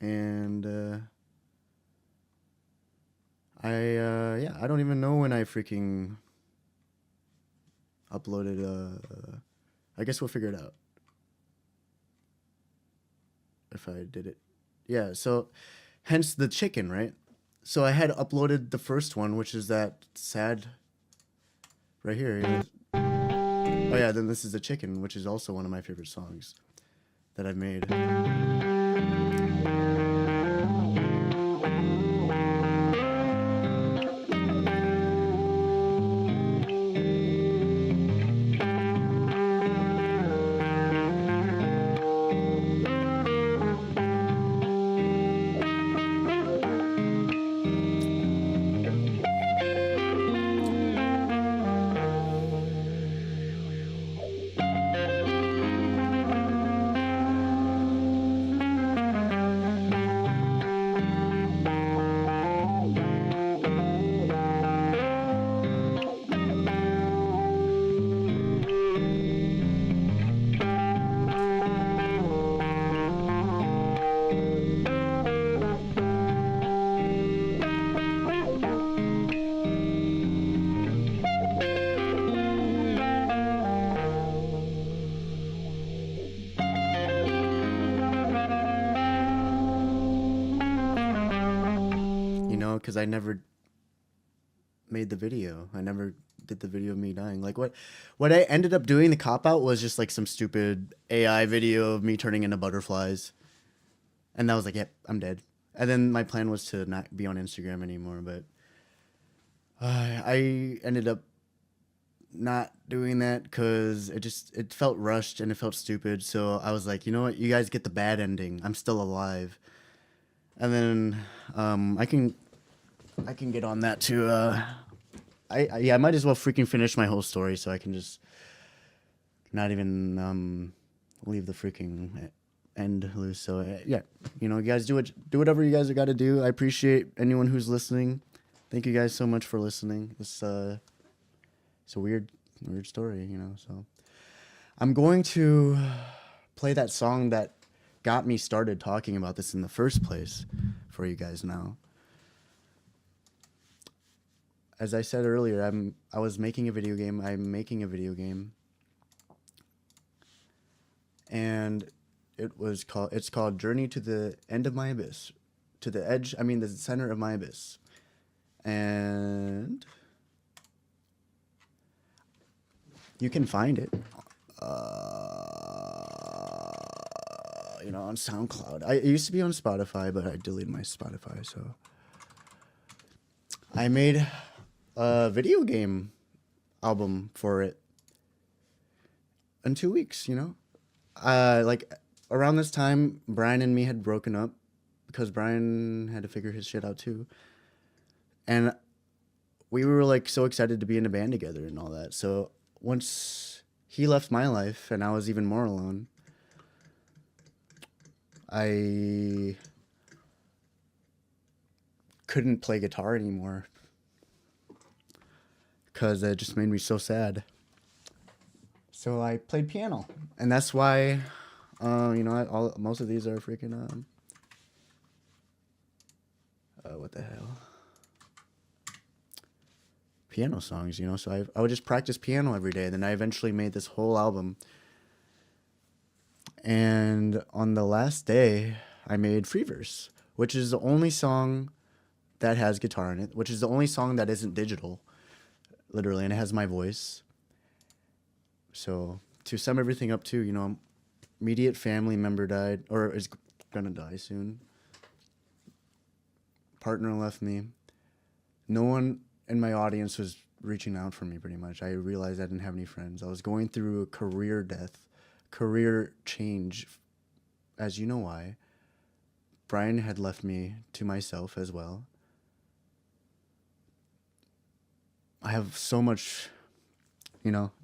And I don't even know when I freaking uploaded. I guess we'll figure it out if I did it. Yeah, so hence the chicken, right? So I had uploaded the first one, which is that sad right here. Oh yeah, then this is the chicken, which is also one of my favorite songs that I've made. Because I never made the video. I never did the video of me dying. Like what I ended up doing, the cop out, was just like some stupid AI video of me turning into butterflies. And that was like, yep, I'm dead. And then my plan was to not be on Instagram anymore, but I ended up not doing that because it felt rushed and it felt stupid. So I was like, you know what? You guys get the bad ending. I'm still alive. And then I can get on that too. I might as well freaking finish my whole story so I can just not even leave the freaking end loose. So yeah, you guys do whatever you guys got to do. I appreciate anyone who's listening. Thank you guys so much for listening. It's a weird story, So I'm going to play that song that got me started talking about this in the first place for you guys now. As I said earlier, I was making a video game. I'm making a video game, and it's called Journey to the End of My Abyss, to the edge. The center of my abyss, and you can find it, on SoundCloud. It used to be on Spotify, but I deleted my Spotify, so I made a video game album for it in 2 weeks, like around this time, Brian and me had broken up because Brian had to figure his shit out too. And we were like so excited to be in a band together and all that. So once he left my life and I was even more alone, I couldn't play guitar anymore because it just made me so sad. So I played piano, and that's why, most of these are freaking what the hell, piano songs. So I would just practice piano every day. Then I eventually made this whole album, and on the last day, I made Free Verse, which is the only song that has guitar in it, which is the only song that isn't digital, literally, and it has my voice. So to sum everything up too, immediate family member died or is gonna die soon. Partner left me. No one in my audience was reaching out for me pretty much. I realized I didn't have any friends. I was going through a career death, career change, as you know why. Brian had left me to myself as well. I have so much,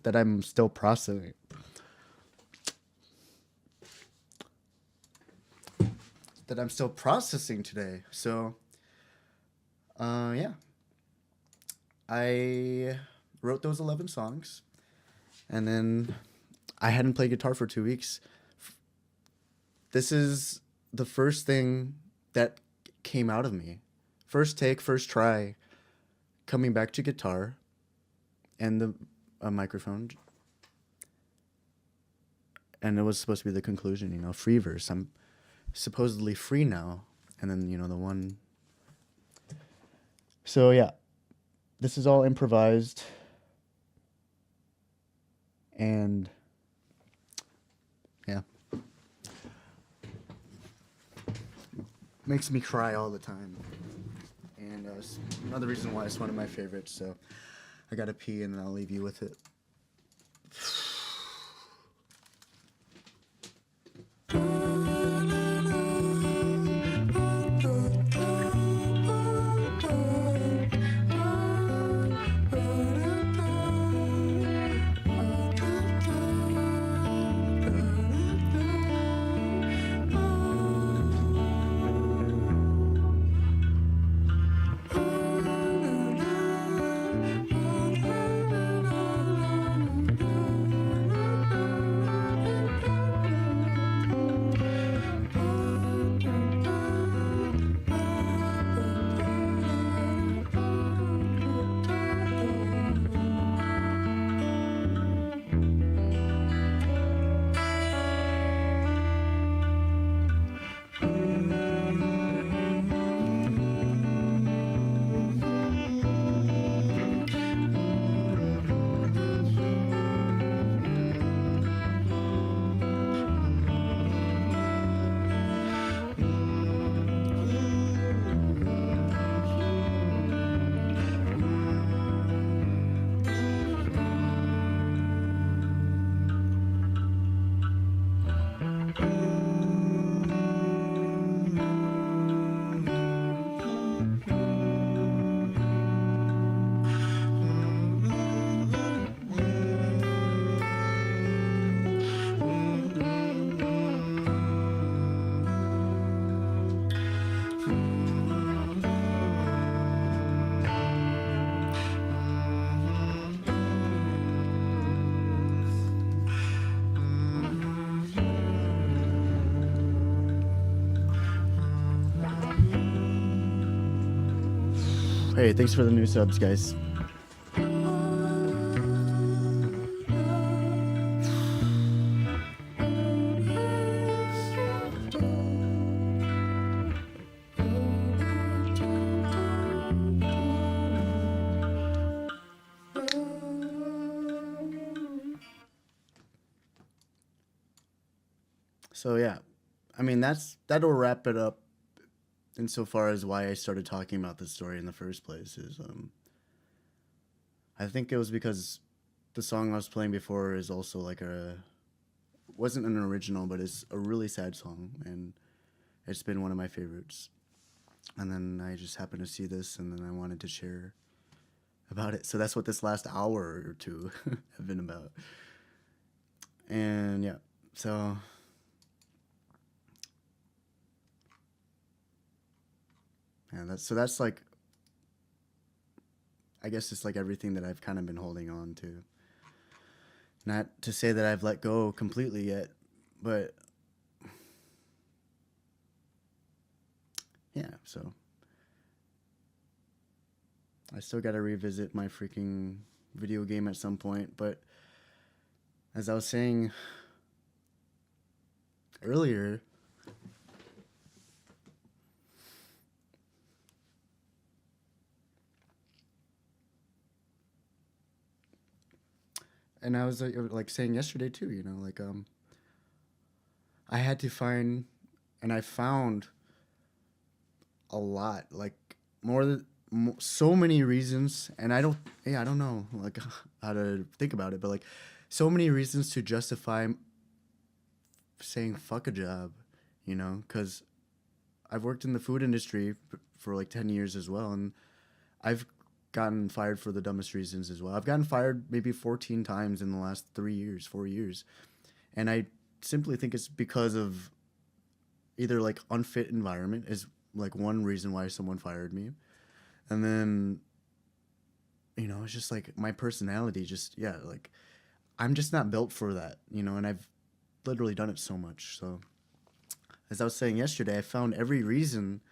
that I'm still processing. Today. So, yeah. I wrote those 11 songs, and then I hadn't played guitar for 2 weeks. This is the first thing that came out of me. First take, first try, coming back to guitar and a microphone. And it was supposed to be the conclusion, free verse. I'm supposedly free now. And then, the one. So, yeah, this is all improvised. And, yeah. Makes me cry all the time. And another reason why it's one of my favorites. So I gotta pee and then I'll leave you with it. Hey, thanks for the new subs, guys. So yeah, I mean that'll wrap it up insofar as why I started talking about this story in the first place is I think it was because the song I was playing before is also like wasn't an original, but it's a really sad song, and it's been one of my favorites. And then I just happened to see this, and then I wanted to share about it. So that's what this last hour or two have been about. And yeah, so yeah, that's like, I guess it's like everything that I've kind of been holding on to. Not to say that I've let go completely yet, but yeah, so I still got to revisit my freaking video game at some point. But as I was saying earlier, and I was like saying yesterday too, you know, like I had to find, and I found a lot, like more than so many reasons, and I don't know like how to think about it, but like so many reasons to justify saying fuck a job, you know, because I've worked in the food industry for like 10 years as well, and I've gotten fired for the dumbest reasons as well. I've gotten fired maybe 14 times in the last 3 years, 4 years, and I simply think it's because of either like unfit environment is like one reason why someone fired me, and then you know it's just like my personality, just yeah, like I'm just not built for that, you know, and I've literally done it so much. So as I was saying yesterday, I found every reason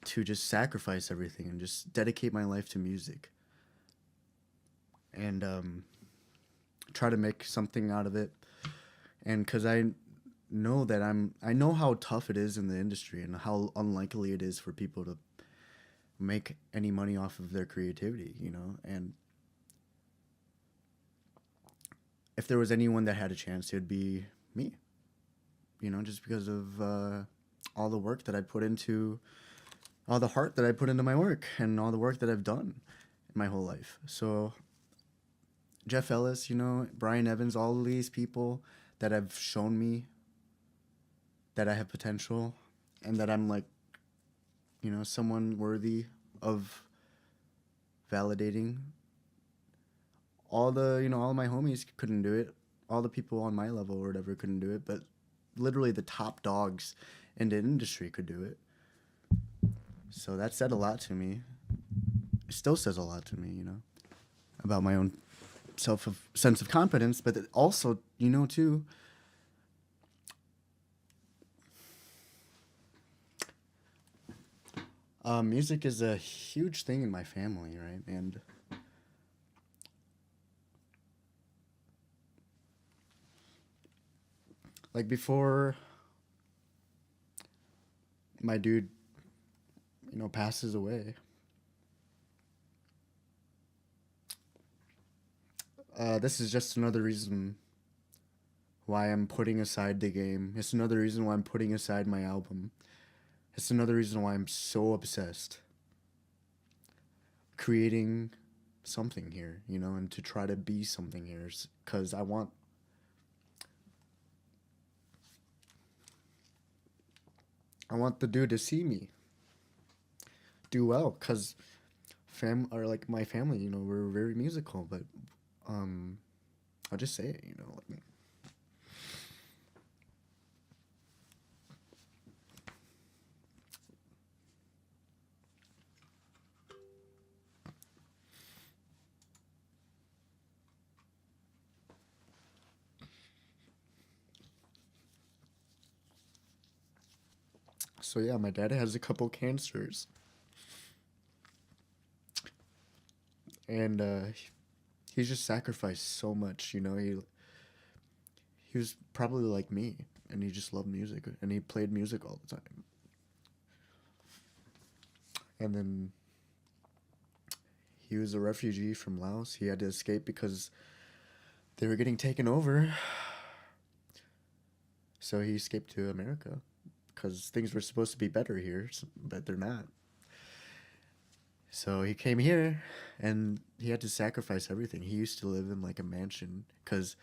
to just sacrifice everything and just dedicate my life to music and try to make something out of it. And because I know that I know how tough it is in the industry and how unlikely it is for people to make any money off of their creativity, you know. And if there was anyone that had a chance, it would be me, you know, just because of all the work that I put into, all the heart that I put into my work and all the work that I've done my whole life. So Jeff Ellis, you know, Brian Evans, all of these people that have shown me that I have potential and that I'm like, you know, someone worthy of validating. All the, you know, all my homies couldn't do it. All the people on my level or whatever couldn't do it, but literally the top dogs in the industry could do it. So that said a lot to me. It still says a lot to me, you know, about my own sense of confidence, but it also, you know, too, music is a huge thing in my family, right? And like before my dude, you know, passes away, this is just another reason why I'm putting aside the game. It's another reason why I'm putting aside my album. It's another reason why I'm so obsessed creating something here, you know, and to try to be something here, because I want the dude to see me do well, because like my family, you know, we're very musical, but um I'll just say it, you know, like so yeah, my dad has a couple cancers, and he's just sacrificed so much, you know. He was probably like me, and he just loved music, and he played music all the time. And then he was a refugee from Laos. He had to escape because they were getting taken over. So he escaped to America because things were supposed to be better here, but they're not. So he came here, and he had to sacrifice everything. He used to live in like a mansion because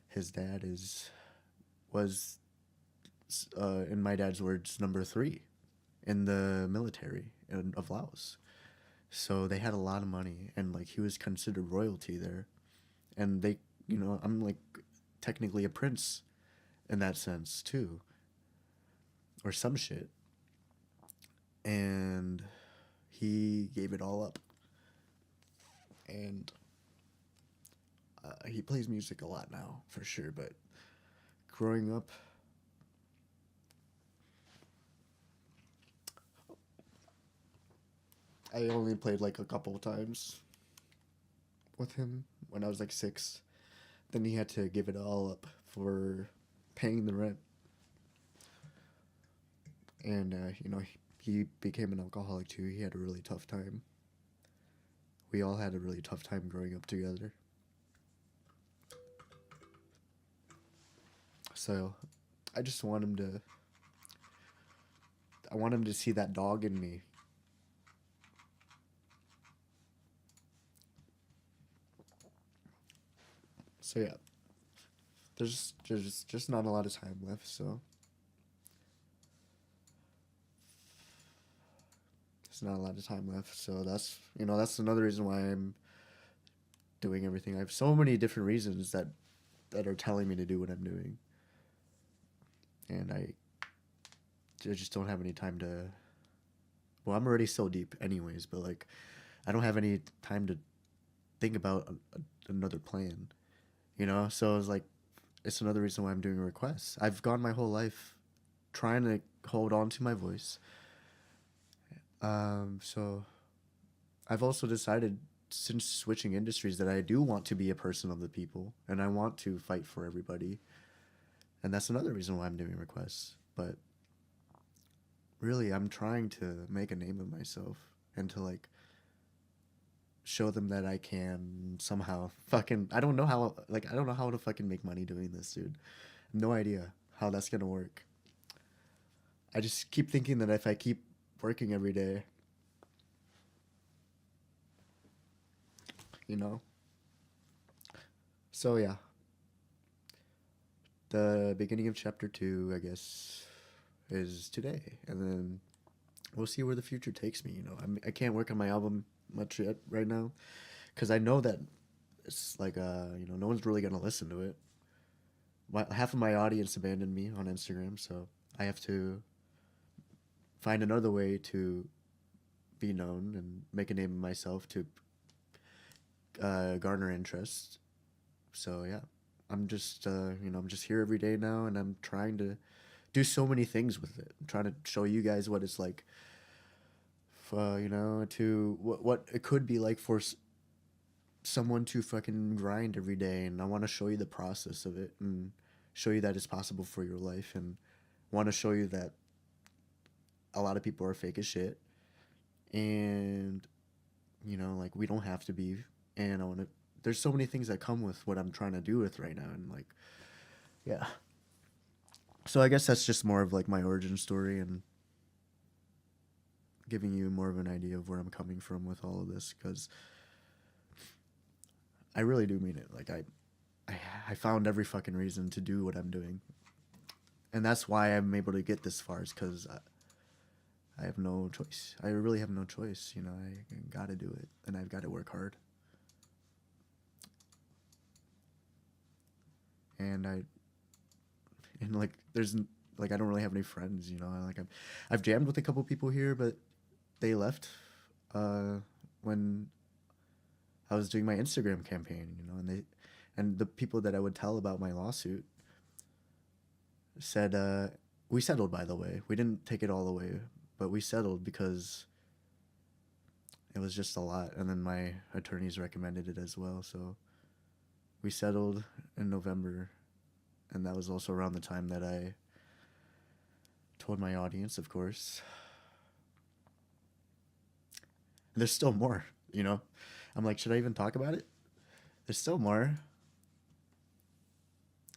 his dad was in my dad's words, number 3 in the military of Laos. So they had a lot of money, and like he was considered royalty there, and they, you know, I'm like technically a prince in that sense too, or some shit. And he gave it all up, and He plays music a lot now, for sure, but growing up, I only played like a couple of times with him when I was like 6. Then he had to give it all up for paying the rent. And, he became an alcoholic too. He had a really tough time. We all had a really tough time growing up together. So, I just want him to... I want him to see that dog in me. So yeah, there's just not a lot of time left, so there's not a lot of time left. So that's another reason why I'm doing everything. I have so many different reasons that are telling me to do what I'm doing, and I just don't have any time to. Well, I'm already so deep, anyways, but like, I don't have any time to think about another plan. So it's like, it's another reason why I'm doing requests. I've gone my whole life trying to hold on to my voice. So I've also decided since switching industries that I do want to be a person of the people and I want to fight for everybody. And that's another reason why I'm doing requests. But really, I'm trying to make a name of myself and to like show them that I can somehow fucking I don't know how to fucking make money doing this, dude. No idea how that's gonna work. I just keep thinking that if I keep working every day, So yeah. The beginning of chapter 2, I guess, is today, and then we'll see where the future takes me. I can't work on my album much yet right now because I know that it's like no one's really gonna listen to it. Half of my audience abandoned me on Instagram, so I have to find another way to be known and make a name of myself to garner interest. So yeah, I'm just I'm just here every day now, and I'm trying to do so many things with it. I'm trying to show you guys what it's like. To what it could be like for someone to fucking grind every day, and I want to show you the process of it and show you that it's possible for your life, and want to show you that a lot of people are fake as shit, and like we don't have to be. And I want to. There's so many things that come with what I'm trying to do with right now, and like, yeah. So I guess that's just more of like my origin story and giving you more of an idea of where I'm coming from with all of this, because I really do mean it. Like I found every fucking reason to do what I'm doing, and that's why I'm able to get this far. Is because I have no choice. I really have no choice. I gotta do it, and I've got to work hard. And like there's like I don't really have any friends. Like I've jammed with a couple people here, but they left when I was doing my Instagram campaign, and the people that I would tell about my lawsuit said we settled, by the way. We didn't take it all away, but we settled because it was just a lot, and then my attorneys recommended it as well, so we settled in November, and that was also around the time that I told my audience, of course. And there's still more, I'm like, should I even talk about it? There's still more.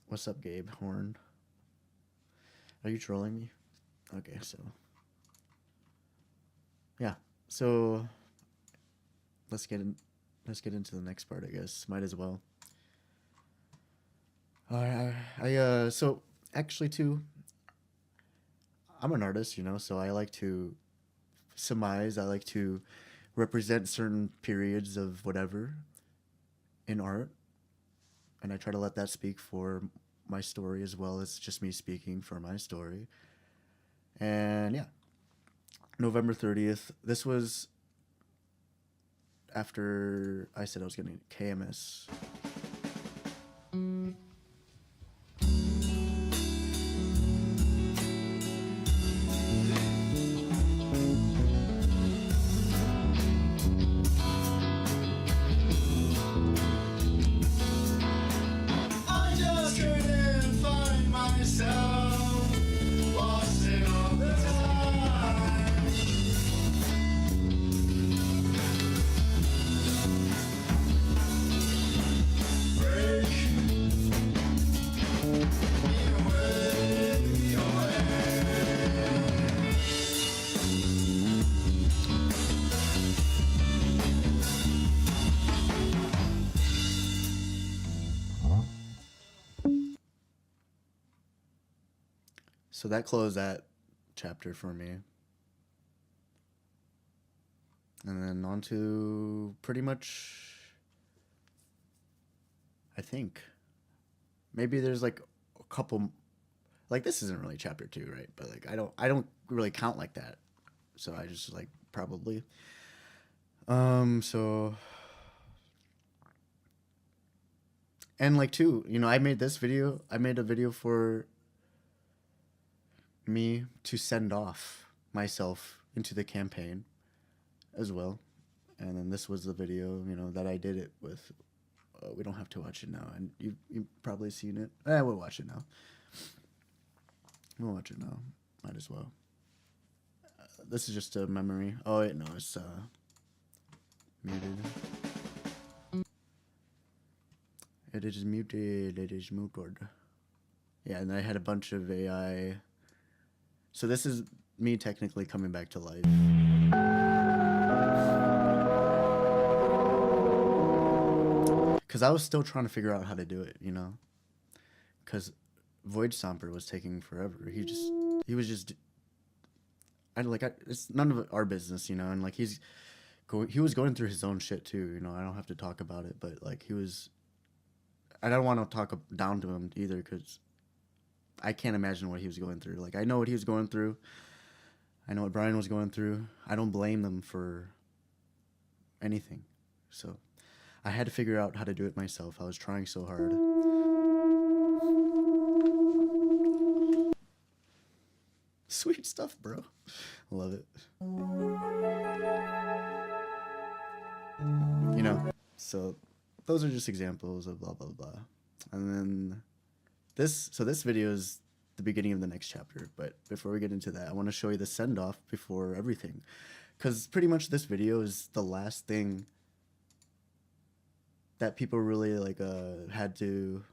What's up, Gabe Horn? Are you trolling me? Okay, so yeah, so let's get into the next part, I guess. Might as well. So actually too, I'm an artist, so I like to surmise, I like to represent certain periods of whatever in art, and I try to let that speak for my story as well as just me speaking for my story. And yeah, November 30th, this was after I said I was getting KMS. So that closed that chapter for me. And then on to pretty much, I think, maybe there's like a couple, like this isn't really chapter 2, right? But like I don't really count like that. So I just like probably. So, and like too, you know, I made a video for me to send off myself into the campaign as well. And then this was the video, you know, that I did it with. We don't have to watch it now, and you've probably seen it. We'll watch it now. We'll watch it now. Might as well. This is just a memory. Oh wait, no, it's muted. It is muted. It is muted. Yeah, and I had a bunch of AI. So this is me technically coming back to life. Because I was still trying to figure out how to do it, you know? Because Void Stomper was taking forever. He was just... it's none of our business, you know? And, like, he was going through his own shit, too, you know? I don't have to talk about it, but, like, he was... I don't want to talk down to him either, because I can't imagine what he was going through. Like, I know what he was going through. I know what Brian was going through. I don't blame them for anything. So I had to figure out how to do it myself. I was trying so hard. Sweet stuff, bro. Love it. You know, so those are just examples of blah, blah, blah. And then this video is the beginning of the next chapter. But before we get into that, I want to show you the send-off before everything. Because pretty much this video is the last thing that people really like had to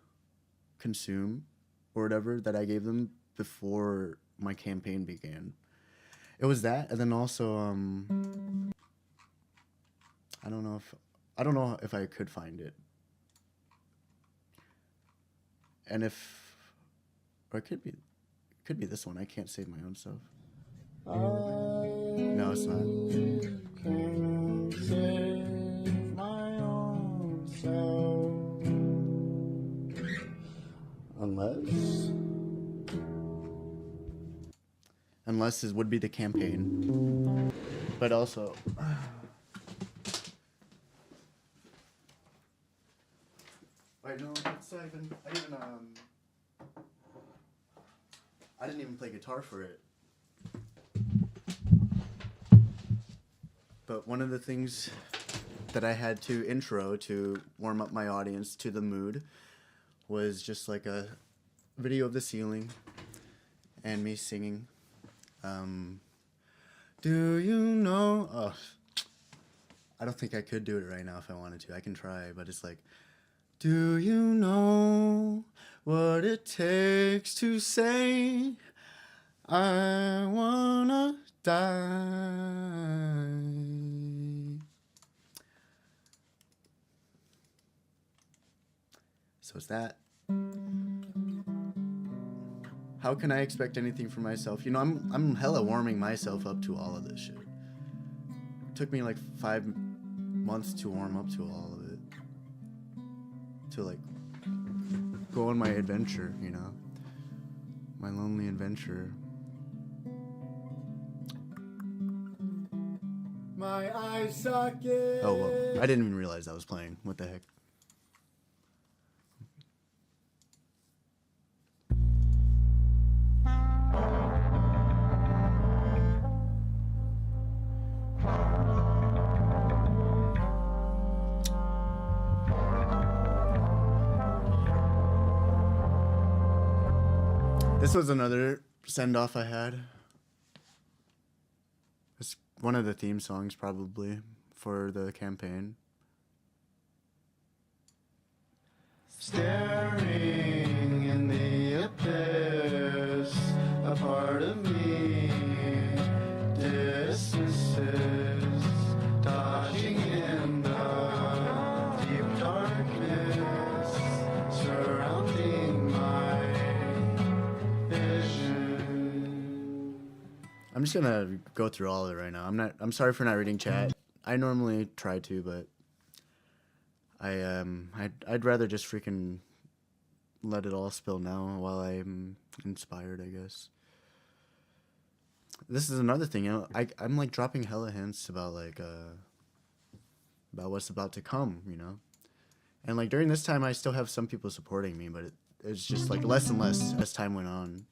consume or whatever that I gave them before my campaign began. It was that, and then also I don't know if I could find it. And or it could be this one. I can't save my own stuff. No, it's not. Can't save my own self. Unless this would be the campaign. But also wait, no, I didn't even play guitar for it. But one of the things that I had to intro to warm up my audience to the mood was just like a video of the ceiling and me singing. Do you know? Oh, I don't think I could do it right now if I wanted to. I can try, but it's like, do you know what it takes to say I wanna die? So it's that. How can I expect anything from myself? You know, I'm hella warming myself up to all of this shit. It took me like 5 months to warm up to all of it. To like go on my adventure, you know? My lonely adventure. My eyes suck it. Oh, well, I didn't even realize I was playing. What the heck? This was another send-off I had. It's one of the theme songs, probably, for the campaign. Staring in the abyss, a part of me dismisses, dodging in the deep darkness, surrounding my vision. just gonna go through all of it right now. I'm sorry for not reading chat. I normally try to, but I'd rather just freaking let it all spill now while I'm inspired, I guess. This is another thing, you know. I'm like dropping hella hints about like about what's about to come, you know. And like during this time, I still have some people supporting me, but it's just like less and less as time went on.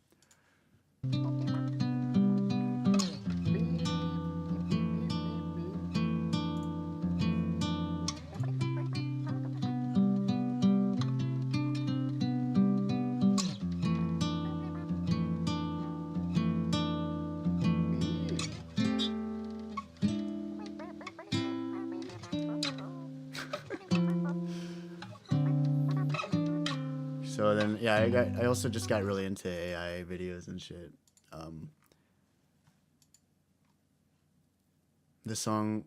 So then, yeah, I also just got really into AI videos and shit. The song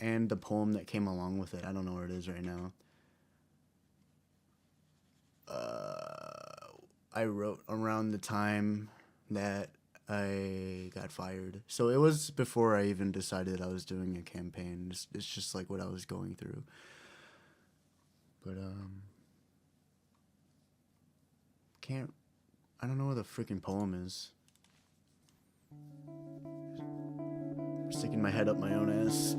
and the poem that came along with it, I don't know where it is right now. I wrote around the time that I got fired. So it was before I even decided I was doing a campaign. It's just like what I was going through. But, I don't know where the freaking poem is. I'm sticking my head up my own ass.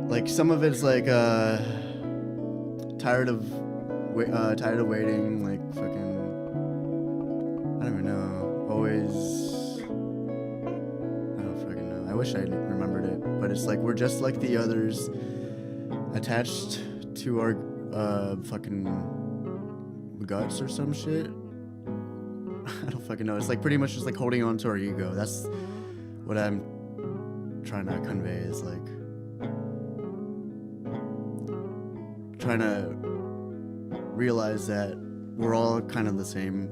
Like some of it's like tired of waiting, like fucking I don't even know. Always I don't fucking know. I wish I remembered it, but it's like we're just like the others, attached to our fucking guts or some shit. I don't fucking know. It's like pretty much just like holding on to our ego. That's what I'm trying to convey, is like trying to realize that we're all kind of the same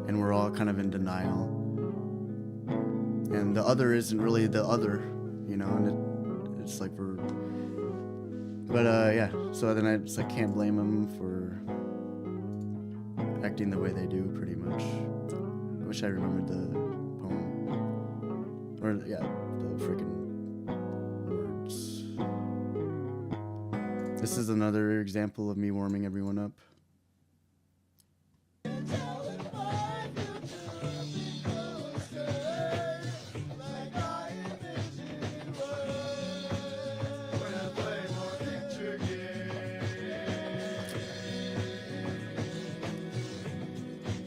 and we're all kind of in denial, and the other isn't really the other, you know, and it's like we're, but yeah, so then I just like can't blame them for acting the way they do, pretty much. I wish I remembered the poem, or yeah, the freaking words. This is another example of me warming everyone up.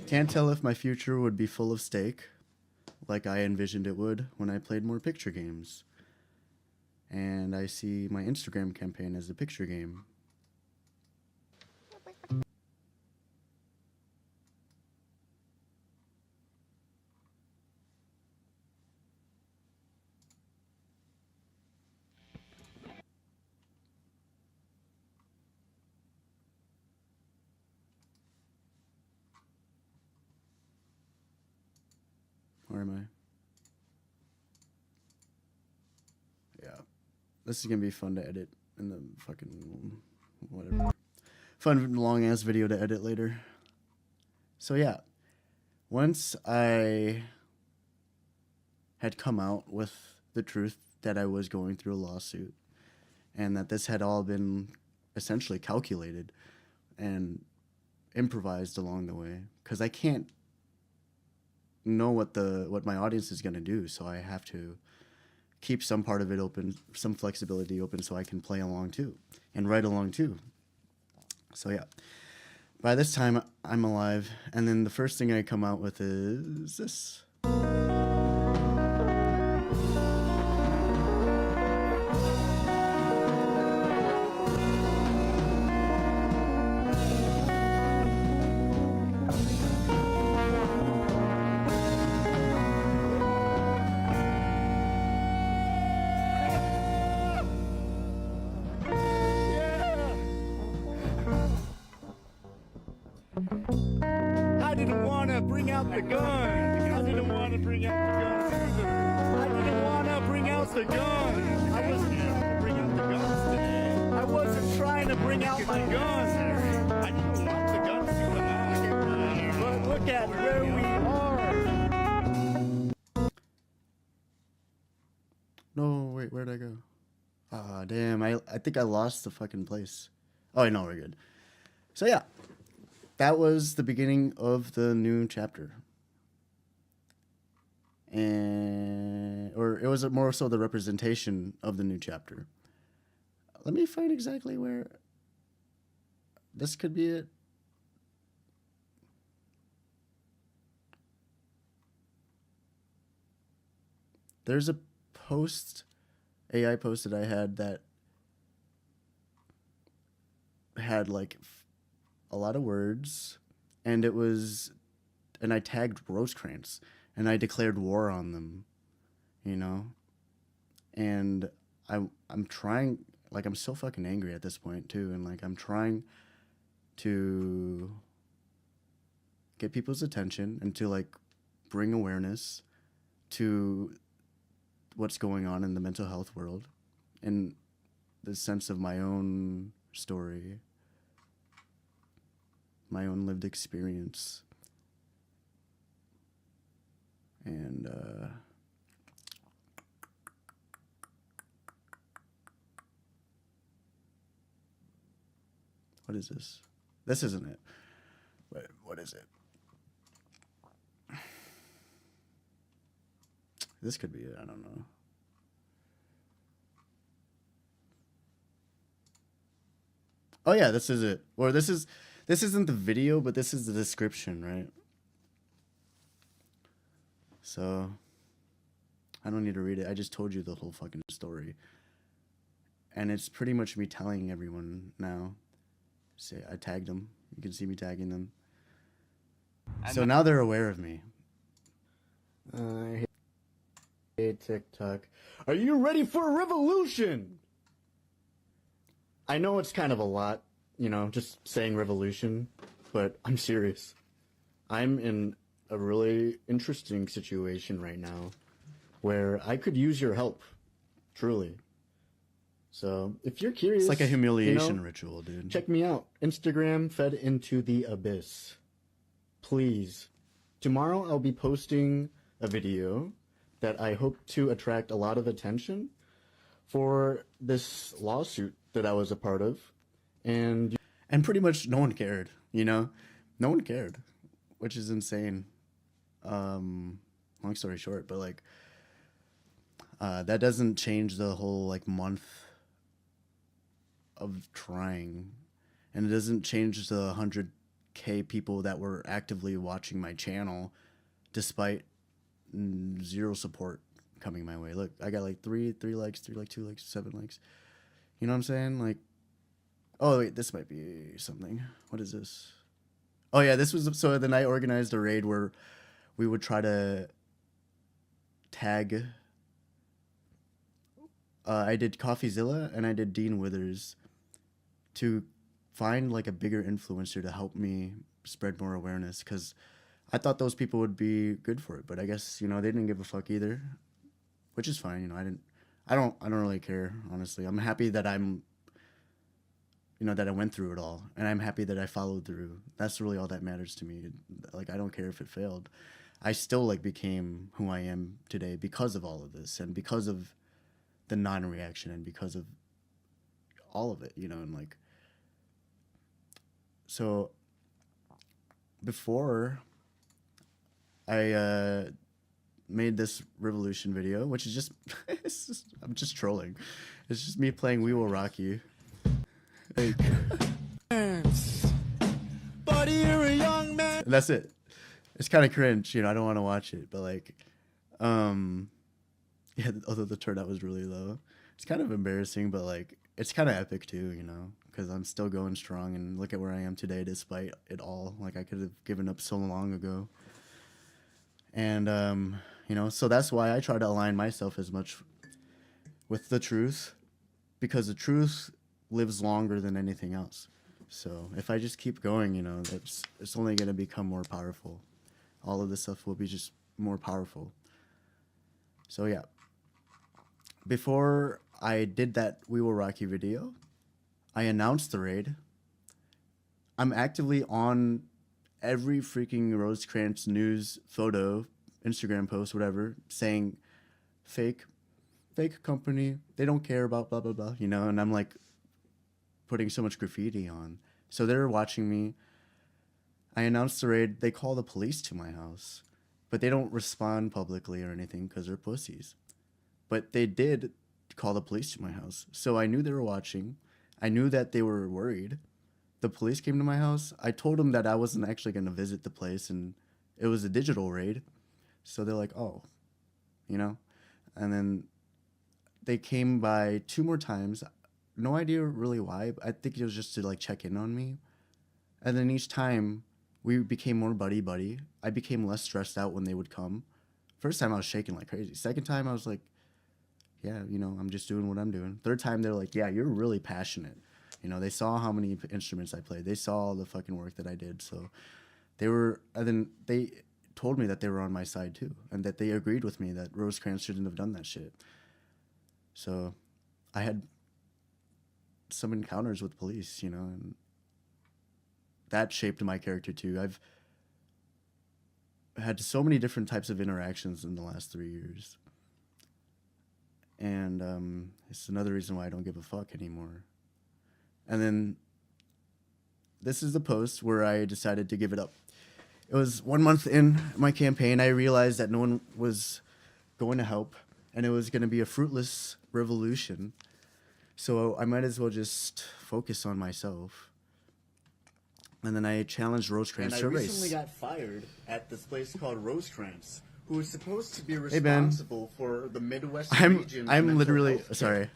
Can't tell if my future would be full of stake, like I envisioned it would when I played more picture games. And I see my Instagram campaign as a picture game. Where am I? Yeah. This is gonna be fun to edit in the fucking whatever. Fun long ass video to edit later. So yeah. Once I had come out with the truth that I was going through a lawsuit and that this had all been essentially calculated and improvised along the way, because I can't know what my audience is going to do, so I have to keep some part of it open, some flexibility open, so I can play along too and write along too. So yeah, by this time I'm alive, and then the first thing I come out with is this. didn't want to bring out the gun. I didn't want to bring out the guns either. I didn't want to bring out the guns. I wasn't trying to bring out the guns today. I wasn't trying to bring out my guns. I didn't want the guns to come out. But look at where we are. No, wait, where'd I go? Ah, damn, I think I lost the fucking place. Oh, no, we're good. So yeah, that was the beginning of the new chapter. Or it was more so the representation of the new chapter. Let me find exactly where this could be it. There's a AI post that I had that had like a lot of words, and I tagged Rosecrans, and I declared war on them, you know, and I'm trying, like, I'm so fucking angry at this point too, and like I'm trying to get people's attention and to like bring awareness to what's going on in the mental health world and the sense of my own story, my own lived experience. And what is this? This isn't it. What is it? This could be it. I don't know. Oh yeah, this is it. Or this isn't the video, but this is the description, right? So I don't need to read it. I just told you the whole fucking story. And it's pretty much me telling everyone now. Say I tagged them. You can see me tagging them. So now they're aware of me. Hey, TikTok. Are you ready for a revolution? I know it's kind of a lot, you know, just saying revolution, but I'm serious. I'm in a really interesting situation right now where I could use your help, truly. So if you're curious, It's like a humiliation you know, ritual, dude. check me out. Instagram fed into the abyss. Please. Tomorrow I'll be posting a video that I hope to attract a lot of attention for this lawsuit that I was a part of. And pretty much no one cared, you know? No one cared, which is insane. Long story short, but like, that doesn't change the whole like month of trying, and it doesn't change the 100K people that were actively watching my channel despite zero support coming my way. Look, I got like three likes, 2 likes, 7 likes. You know what I'm saying? Like, oh wait, this might be something. What is this? Oh yeah, this was, so then I organized a raid where we would try to tag, I did CoffeeZilla and I did Dean Withers to find like a bigger influencer to help me spread more awareness, because I thought those people would be good for it, but I guess, you know, they didn't give a fuck either, which is fine. You know, I don't really care, honestly. I'm happy that that I went through it all, and I'm happy that I followed through. That's really all that matters to me. Like, I don't care if it failed. I still like became who I am today because of all of this, and because of the non-reaction, and because of all of it, you know, and like, so before I made this revolution video, which is just, I'm just trolling. It's just me playing We Will Rock You. Like, Buddy, you're a young man. and that's it. It's kind of cringe, you know, I don't want to watch it, but like, yeah, although the turnout was really low. It's kind of embarrassing, but like, it's kind of epic too, you know, because I'm still going strong, and look at where I am today despite it all. Like, I could have given up so long ago. And, you know, so that's why I try to align myself as much with the truth, because the truth lives longer than anything else. So if I just keep going, you know, it's only going to become more powerful. All of this stuff will be just more powerful. So yeah, before I did that We Will Rock You video, I announced the raid. I'm actively on every freaking Rosecrans news photo, Instagram post, whatever, saying fake company, they don't care about blah blah blah, you know, and I'm like putting so much graffiti on. So they're watching me. I announced the raid. They call the police to my house, but they don't respond publicly or anything because they're pussies. But they did call the police to my house. So I knew they were watching. I knew that they were worried. The police came to my house. I told them that I wasn't actually going to visit the place and it was a digital raid. So they're like, oh, you know? And then they came by 2 more times. No idea really why. I think it was just to like check in on me. And then each time we became more buddy. I became less stressed out when they would come. First time I was shaking like crazy. Second time I was like, yeah, you know, I'm just doing what I'm doing. Third time they're like, yeah, you're really passionate. You know, they saw how many instruments I played. They saw all the fucking work that I did. So they were, and then they told me that they were on my side too. And that they agreed with me that Rosecrans shouldn't have done that shit. So I had some encounters with police, you know, and that shaped my character too. I've had so many different types of interactions in the last 3 years. And it's another reason why I don't give a fuck anymore. And then this is the post where I decided to give it up. It was 1 month in my campaign. I realized that no one was going to help, and it was going to be a fruitless revolution. So I might as well just focus on myself. And then I challenged Rosecrans to a race. I recently got fired at this place called Rosecrans, who is supposed to be Hey, Ben. responsible for the Midwest region. I'm literally sorry.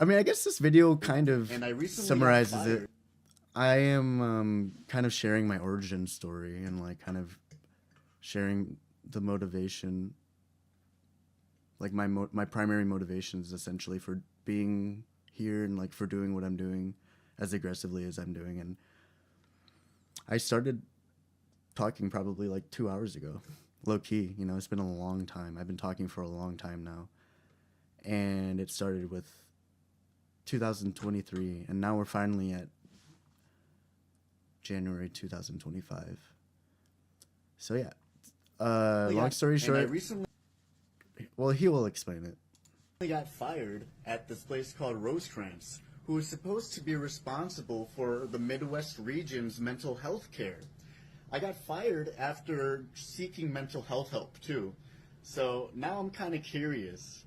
I mean, I guess this video kind of And I recently summarizes got it. fired. I am kind of sharing my origin story and like kind of sharing the motivation, like my primary motivations essentially for being here and like for doing what I'm doing as aggressively as I'm doing. And I started talking probably like 2 hours ago, low key. You know, it's been a long time. I've been talking for a long time now, and it started with 2023, and now we're finally at January 2025. So yeah, long story And I short, recently well, he will explain it. got fired at this place called Rosecrans, who is supposed to be responsible for the Midwest region's mental health care. I got fired after seeking mental health help too. So now I'm kind of curious.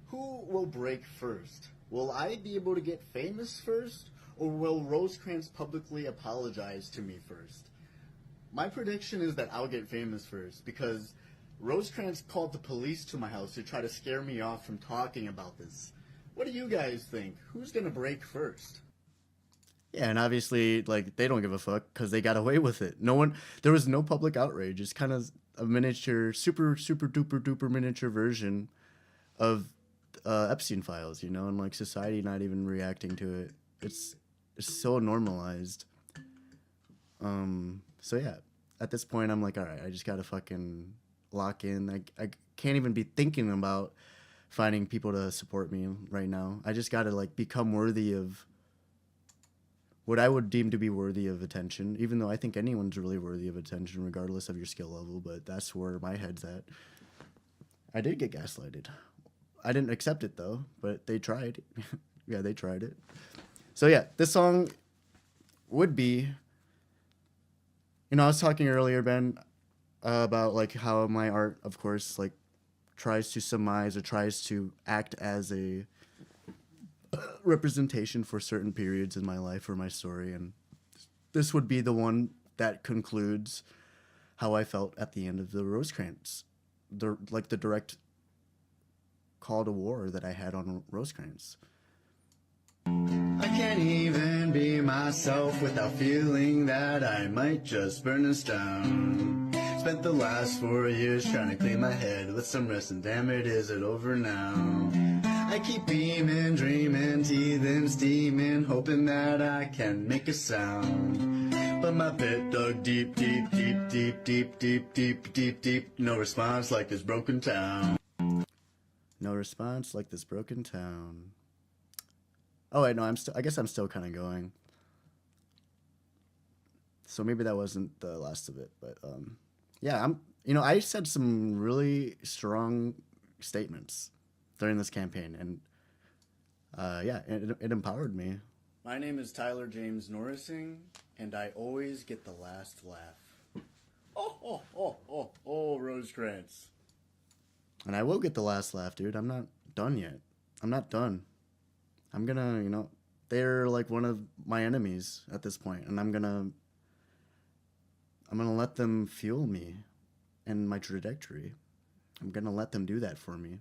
Who will break first? Will I be able to get famous first, or will Rosecrans publicly apologize to me first? My prediction is that I'll get famous first, because Rosecrans called the police to my house to try to scare me off from talking about this. What do you guys think? Who's gonna break first? Yeah, and obviously, like, they don't give a fuck because they got away with it. There was no public outrage. It's kind of a miniature, super duper duper miniature version of Epstein files, you know, and like society not even reacting to it. It's so normalized. So yeah, at this point, I'm like, all right, I just gotta fucking lock in. I can't even be thinking about finding people to support me right now. I just gotta like become worthy of what I would deem to be worthy of attention, even though I think anyone's really worthy of attention regardless of your skill level, but that's where my head's at. I did get gaslighted. I didn't accept it though, but they tried. Yeah, they tried it. So yeah, this song would be, you know, I was talking earlier, Ben, about like how my art, of course, like tries to surmise or tries to act as a representation for certain periods in my life or my story, and this would be the one that concludes how I felt at the end of the Rosecrans, the direct call to war that I had on Rosecrans. I can't even be myself without feeling that I might just burn us down. Spent the last 4 years trying to clean my head with some rest, and damn it, is it over now? I keep beaming, dreaming, teething, steaming, hoping that I can make a sound. But my pit dug deep, deep, deep, deep, deep, deep, deep, deep, deep. No response like this broken town. No response like this broken town. Oh wait, no, I guess I'm still kind of going. So maybe that wasn't the last of it, but yeah, I said some really strong statements during this campaign, and yeah, it empowered me. My name is Tyler James Norrising, and I always get the last laugh. Oh, Rosecrans. And I will get the last laugh, dude. I'm not done yet. I'm not done. I'm gonna, they're like one of my enemies at this point, and I'm gonna let them fuel me and my trajectory. I'm gonna let them do that for me.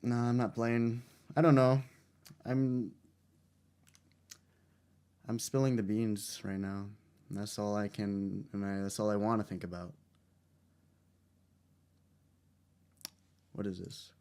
No, I'm not playing. I don't know. I'm spilling the beans right now. And that's all I can, and that's all I want to think about. What is this?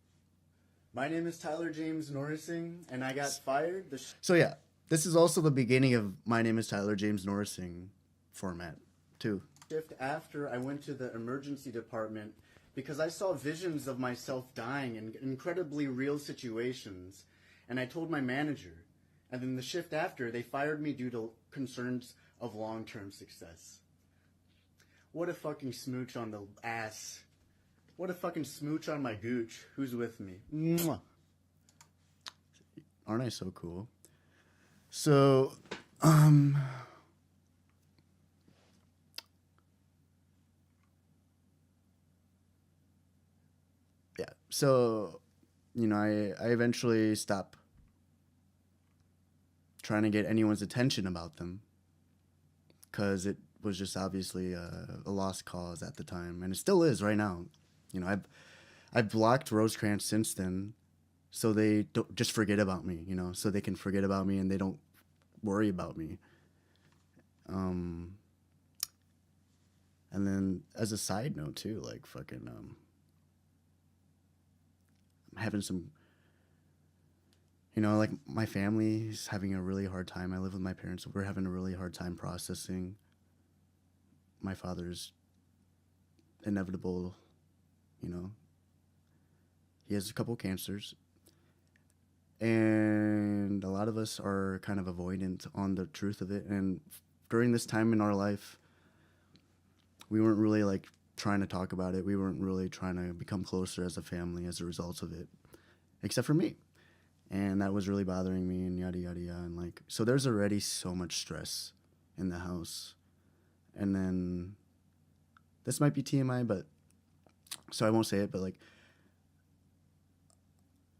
My name is Tyler James Norrising, and I got fired. So yeah, this is also the beginning of My Name is Tyler James Norrising format, too. Shift after I went to the emergency department because I saw visions of myself dying in incredibly real situations, and I told my manager. And then the shift after, they fired me due to concerns of long-term success. What a fucking smooch on the ass. What a fucking smooch on my gooch. Who's with me? Mwah. Aren't I so cool? So, yeah. So, I eventually stopped trying to get anyone's attention about them because it was just obviously a lost cause at the time, and it still is right now. I've blocked Rosecrans since then, so they don't just forget about me, so they can forget about me and they don't worry about me. And then as a side note too, like fucking I'm having some, like my family's having a really hard time. I live with my parents. We're having a really hard time processing my father's inevitable, he has a couple cancers, and a lot of us are kind of avoidant on the truth of it. And during this time in our life, we weren't really like trying to talk about it. We weren't really trying to become closer as a family as a result of it, except for me. And that was really bothering me, and yada, yada, yada. And like, so there's already so much stress in the house. And then this might be TMI, but so I won't say it, but like,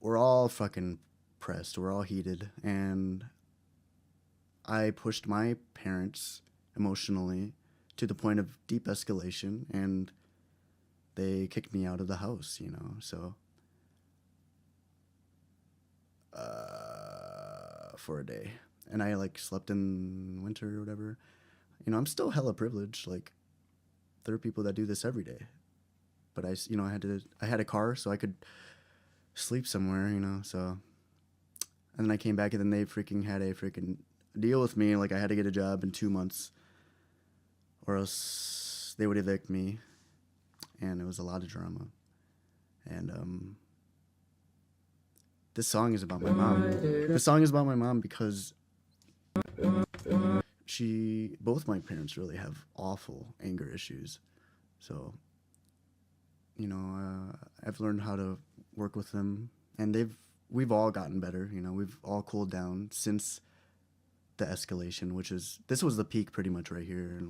we're all fucking pressed. We're all heated. And I pushed my parents emotionally to the point of deep escalation, and they kicked me out of the house, so for a day. And I like slept in winter or whatever. I'm still hella privileged. Like, there are people that do this every day. But I had a car, so I could sleep somewhere, so. And then I came back, and then they freaking had a freaking deal with me. Like, I had to get a job in 2 months, or else they would evict me. And it was a lot of drama. And this song is about my mom. This song is about my mom because both my parents really have awful anger issues. So, I've learned how to work with them, and we've all gotten better. We've all cooled down since the escalation, this was the peak pretty much right here.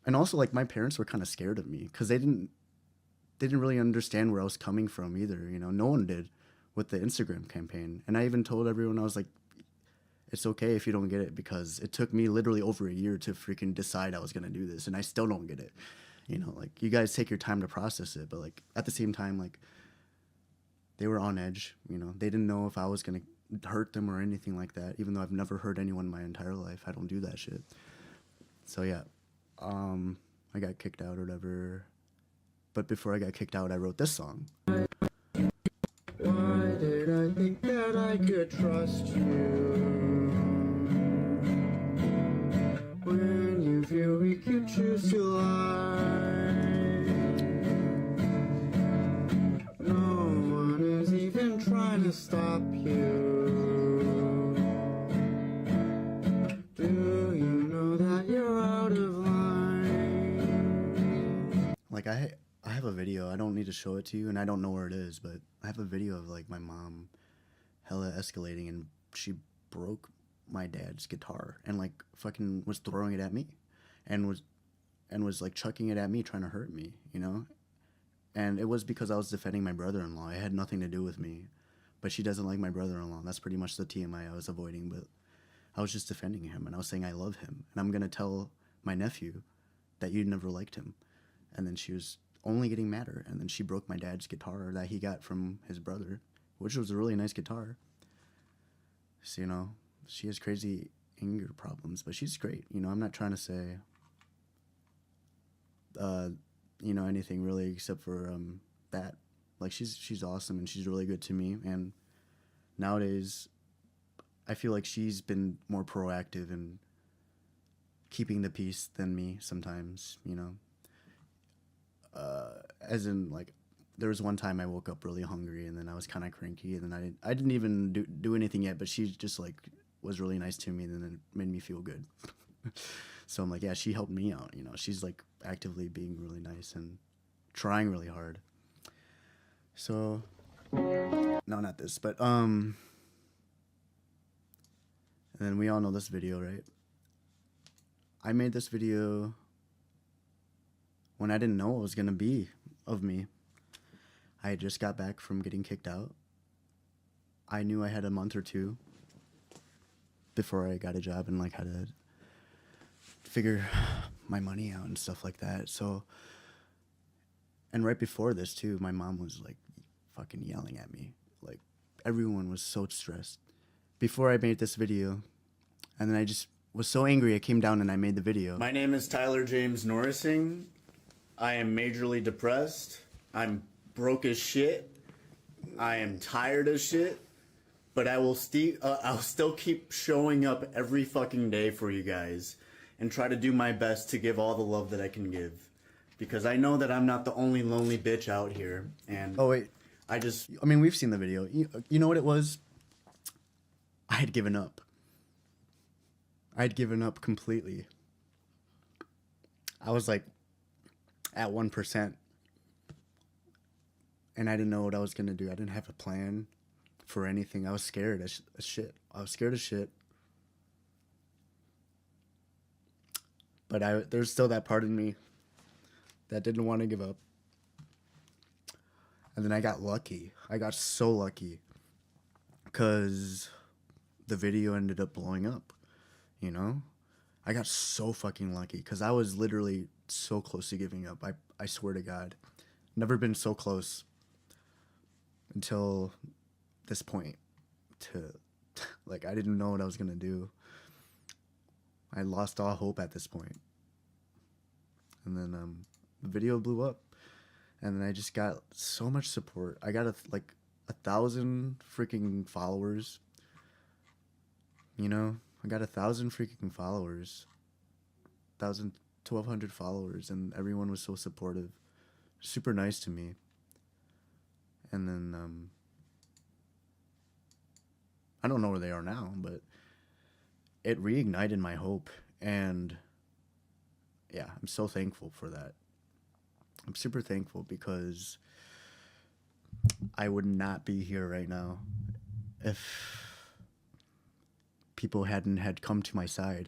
And also like my parents were kind of scared of me because they didn't really understand where I was coming from either. No one did with the Instagram campaign. And I even told everyone, I was like, it's okay if you don't get it, because it took me literally over a year to freaking decide I was going to do this, and I still don't get it. Like, you guys take your time to process it, but like at the same time, like, they were on edge. They didn't know if I was going to hurt them or anything like that, even though I've never hurt anyone my entire life. I don't do that shit. So yeah, I got kicked out or whatever. But before I got kicked out, I wrote this song. Why did I think that I could trust you? When you feel weak, you choose to lie. No one is even trying to stop you. Do you know that you're out of line? Like I have a video. I don't need to show it to you, and I don't know where it is, but I have a video of like my mom hella escalating, and she broke my dad's guitar and like fucking was throwing it at me, and was like chucking it at me, trying to hurt me, you know. And it was because I was defending my brother-in-law. It had nothing to do with me, but she doesn't like my brother-in-law. That's pretty much the TMI I was avoiding, but I was just defending him, and I was saying I love him, and I'm gonna tell my nephew that you never liked him. And then she was only getting madder, and then she broke my dad's guitar that he got from his brother, which was a really nice guitar. So, you know, she has crazy anger problems, but she's great. You know, I'm not trying to say, you know, anything really except for that. Like, she's awesome, and she's really good to me. And nowadays, I feel like she's been more proactive in keeping the peace than me sometimes, you know. As in, like, there was one time I woke up really hungry, and then I was kind of cranky, and then I didn't even do anything yet, but she just, like, was really nice to me, and then it made me feel good. So I'm like, yeah, she helped me out, you know. She's, like, actively being really nice and trying really hard. So, no, not this, but, and then we all know this video, right? I made this video when I didn't know what was gonna be of me. I had just got back from getting kicked out. I knew I had a month or two before I got a job and like had to figure my money out and stuff like that. So, and right before this too, my mom was like fucking yelling at me. Like everyone was so stressed before I made this video. And then I just was so angry I came down and I made the video. My name is Tyler James Norrising. I am majorly depressed. I'm broke as shit. I am tired as shit. But I'll still keep showing up every fucking day for you guys and try to do my best to give all the love that I can give. Because I know that I'm not the only lonely bitch out here. And oh wait, I mean, we've seen the video. You know what it was? I had given up. I had given up completely. I was like at 1%. And I didn't know what I was going to do. I didn't have a plan for anything. I was scared as shit. I was scared as shit. But there's still that part of me that didn't want to give up. And then I got lucky. I got so lucky. Because the video ended up blowing up. You know? I got so fucking lucky. Because I was literally so close to giving up. I swear to God. Never been so close until this point. Like, I didn't know what I was going to do. I lost all hope at this point. And then the video blew up. And then I just got so much support. I got like 1,000 freaking followers. You know? I got 1,000 freaking followers. 1,200 followers. And everyone was so supportive. Super nice to me. And then, I don't know where they are now, but it reignited my hope. And yeah, I'm so thankful for that. I'm super thankful because I would not be here right now if people hadn't had come to my side.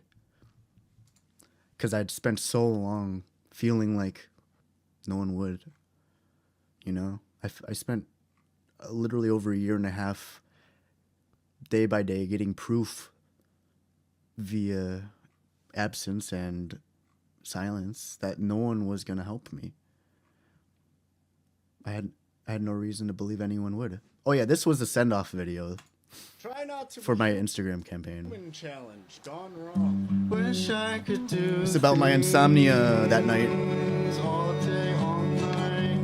Because I'd spent so long feeling like no one would, you know? I spent literally over a year and a half, day by day, getting proof via absence and silence that no one was going to help me. I had no reason to believe anyone would. Oh yeah, this was a send-off video Try not to for my Instagram campaign. win challenge gone wrong. Wish I could do It's about my insomnia that night. things all day, all night.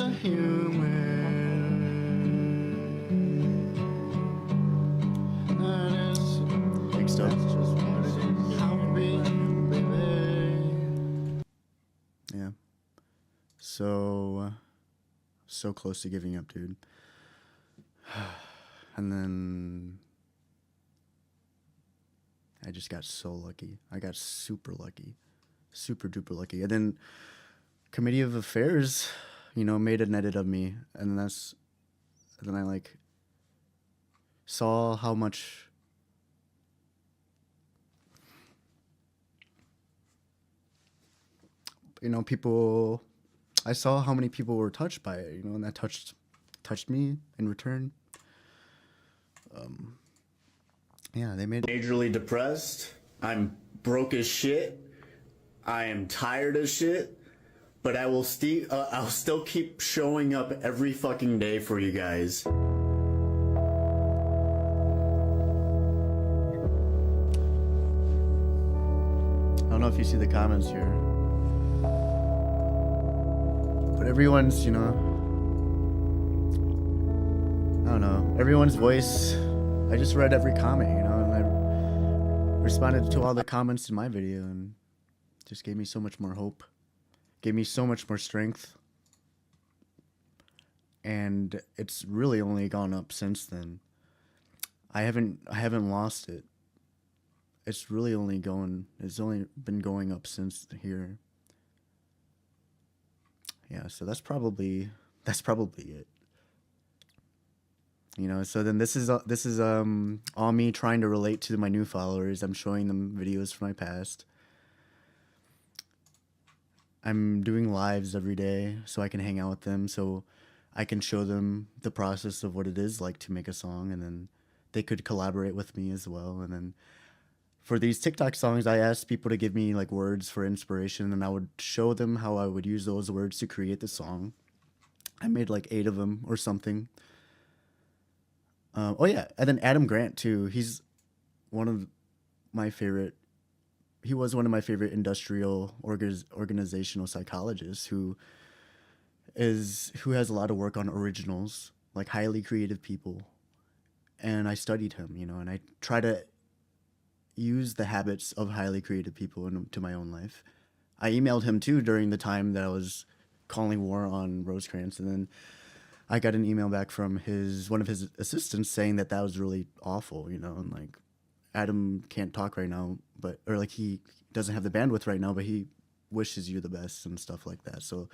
a human. That is, Big stuff. that's just what it is. How we, baby. Yeah. So close to giving up, dude. And then I just got so lucky. I got super lucky. Super duper lucky. And then Committee of Affairs, you know, made an edit of me, and then I like saw how much people. I saw how many people were touched by it, and that touched me in return. Yeah, they made Majorly depressed. I'm broke as shit. I am tired as shit. But I'll still keep showing up every fucking day for you guys. I don't know if you see the comments here, but everyone's, I don't know, everyone's voice. I just read every comment, and I responded to all the comments in my video, and just gave me so much more hope, gave me so much more strength, and it's really only gone up since then. I haven't lost it. It's only been going up since here. Yeah, so that's probably it. So then this is all me trying to relate to my new followers. I'm showing them videos from my past. I'm doing lives every day so I can hang out with them, so I can show them the process of what it is like to make a song, and then they could collaborate with me as well. And then for these TikTok songs, I asked people to give me like words for inspiration, and I would show them how I would use those words to create the song. I made like 8 of them or something. Oh yeah, and then Adam Grant too. He was one of my favorite industrial organizational psychologists who has a lot of work on originals, like highly creative people. And I studied him, and I try to use the habits of highly creative people into my own life. I emailed him too during the time that I was calling war on Rosecrans, and then I got an email back from one of his assistants saying that was really awful, and like Adam can't talk right now, or like he doesn't have the bandwidth right now, but he wishes you the best and stuff like that. So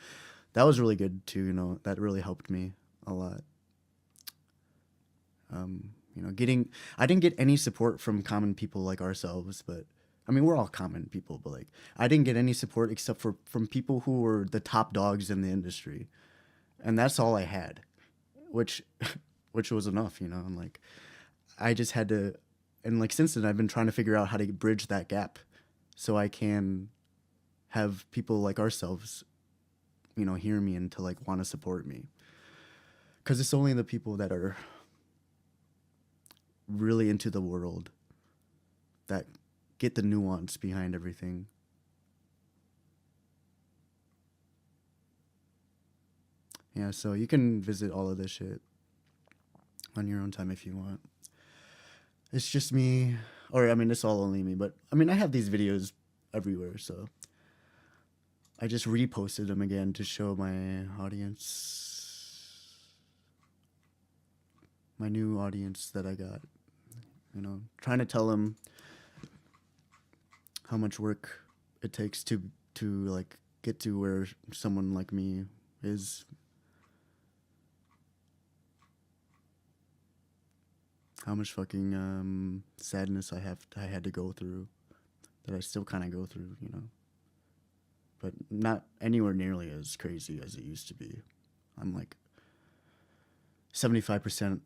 that was really good too, that really helped me a lot. I didn't get any support from common people like ourselves, but I mean, we're all common people, but like I didn't get any support except from people who were the top dogs in the industry. And that's all I had, which was enough, and like I just had to, and like since then I've been trying to figure out how to bridge that gap so I can have people like ourselves, hear me and to like want to support me. 'Cause it's only the people that are really into the world that get the nuance behind everything. Yeah, so you can visit all of this shit on your own time if you want. It's just me, or I mean, it's all only me, but I mean, I have these videos everywhere, so I just reposted them again to show my audience, my new audience that I got, trying to tell them how much work it takes to like get to where someone like me is. How much fucking sadness I had to go through, that I still kind of go through, but not anywhere nearly as crazy as it used to be. I'm like 75%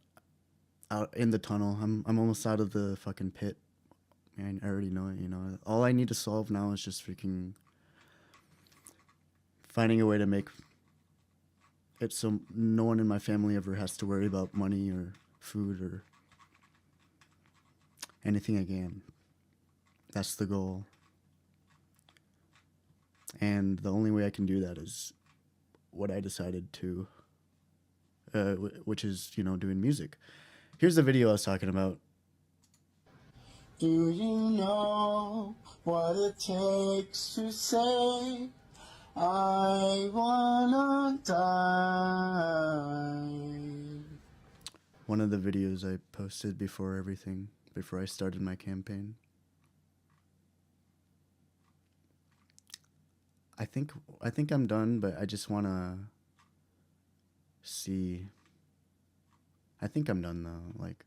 out in the tunnel. I'm almost out of the fucking pit. Man, I already know it. All I need to solve now is just freaking finding a way to make it so no one in my family ever has to worry about money or food or anything again. That's the goal. And the only way I can do that is what I decided to which is, you know, doing music. Here's the video I was talking about. Do you know what it takes to say I wanna die? One of the videos I posted before I started my campaign. I think I'm done, but I just want to see. I think I'm done though. Like,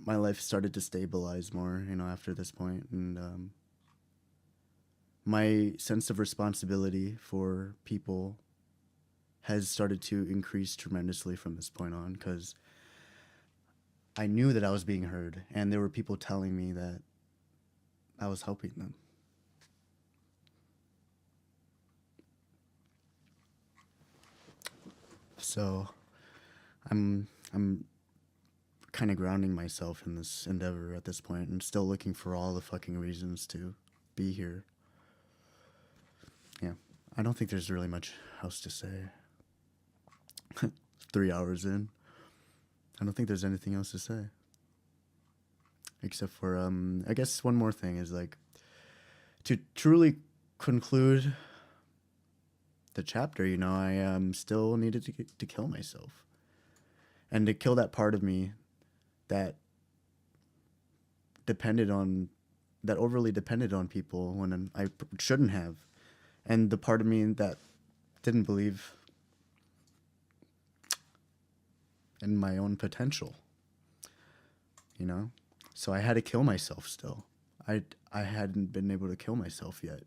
my life started to stabilize more, you know, after this point, and my sense of responsibility for people has started to increase tremendously from this point on, because I knew that I was being heard, and there were people telling me that I was helping them. So I'm kind of grounding myself in this endeavor at this point, and still looking for all the fucking reasons to be here. Yeah, I don't think there's really much else to say. 3 hours in, I don't think there's anything else to say. Except for, I guess one more thing is, like, to truly conclude the chapter, you know, I still needed to kill myself. And to kill that part of me that overly depended on people when I shouldn't have. And the part of me that didn't believe in my own potential, you know? So I had to kill myself still. I hadn't been able to kill myself yet.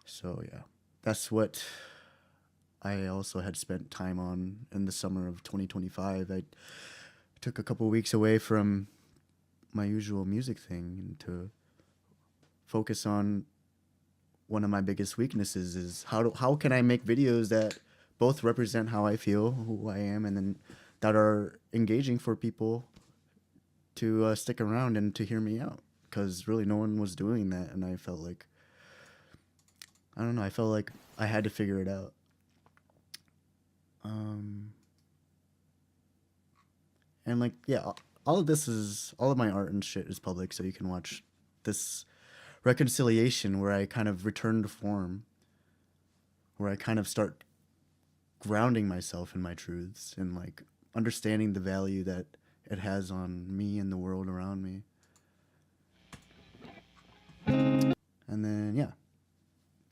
So yeah, that's what I also had spent time on in the summer of 2025. I took a couple weeks away from my usual music thing to focus on one of my biggest weaknesses is how can I make videos that both represent how I feel, who I am, and then that are engaging for people to stick around and to hear me out, because really no one was doing that, and I felt like, I don't know, I felt like I had to figure it out. And like, yeah, all of my art and shit is public, so you can watch this reconciliation where I kind of return to form, where I kind of start grounding myself in my truths and like understanding the value that it has on me and the world around me. And then yeah,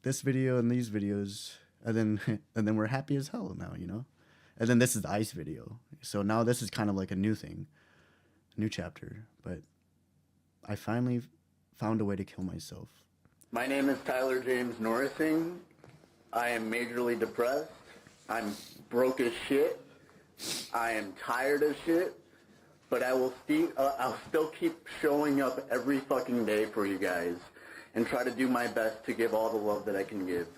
this video and these videos, and then we're happy as hell now, you know. And then this is the ice video, so now this is kind of like a new thing, a new chapter. But I finally found a way to kill myself. My name is Tyler James Norrising. I am majorly depressed. I'm broke as shit. I am tired as shit. But I'll still keep showing up every fucking day for you guys and try to do my best to give all the love that I can give.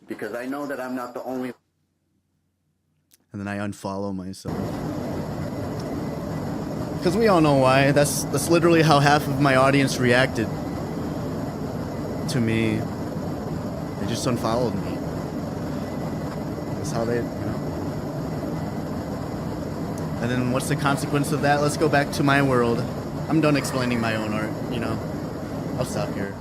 Because I know that I'm not the only... And then I unfollow myself. Because we all know why. That's literally how half of my audience reacted to me. They just unfollowed me. That's how they, you know. And then what's the consequence of that? Let's go back to my world. I'm done explaining my own art, you know. I'll stop here.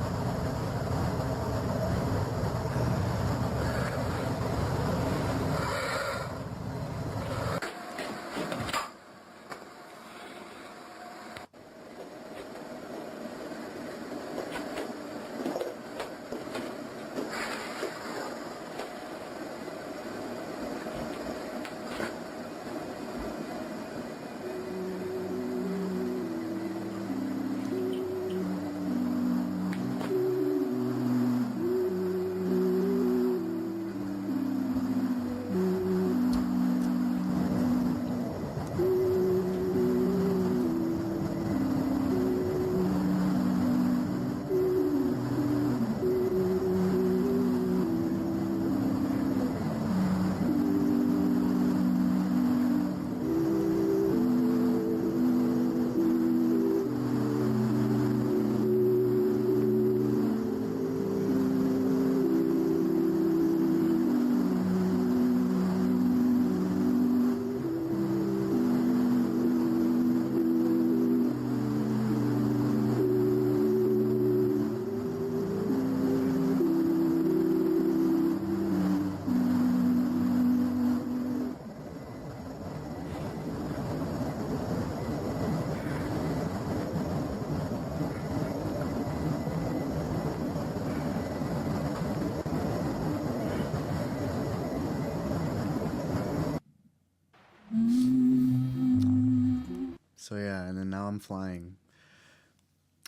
So yeah, and then now I'm flying.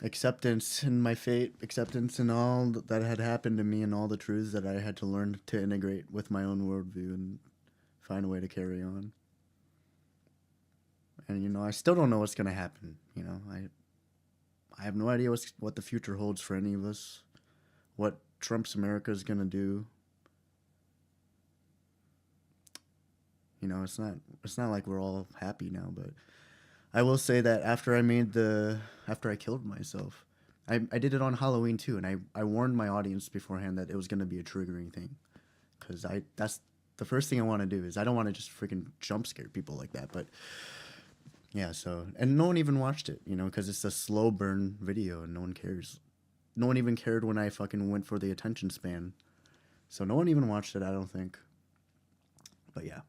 Acceptance in my fate, acceptance in all that had happened to me and all the truths that I had to learn to integrate with my own worldview and find a way to carry on. And, you know, I still don't know what's going to happen. You know, I have no idea what the future holds for any of us, what Trump's America is going to do. You know, it's not like we're all happy now, but I will say that after I killed myself, I did it on Halloween too, and I warned my audience beforehand that it was going to be a triggering thing, because that's the first thing I want to do is I don't want to just freaking jump scare people like that. But yeah, so, and no one even watched it, you know, because it's a slow burn video and no one cares. No one even cared when I fucking went for the attention span, so no one even watched it, I don't think. But yeah,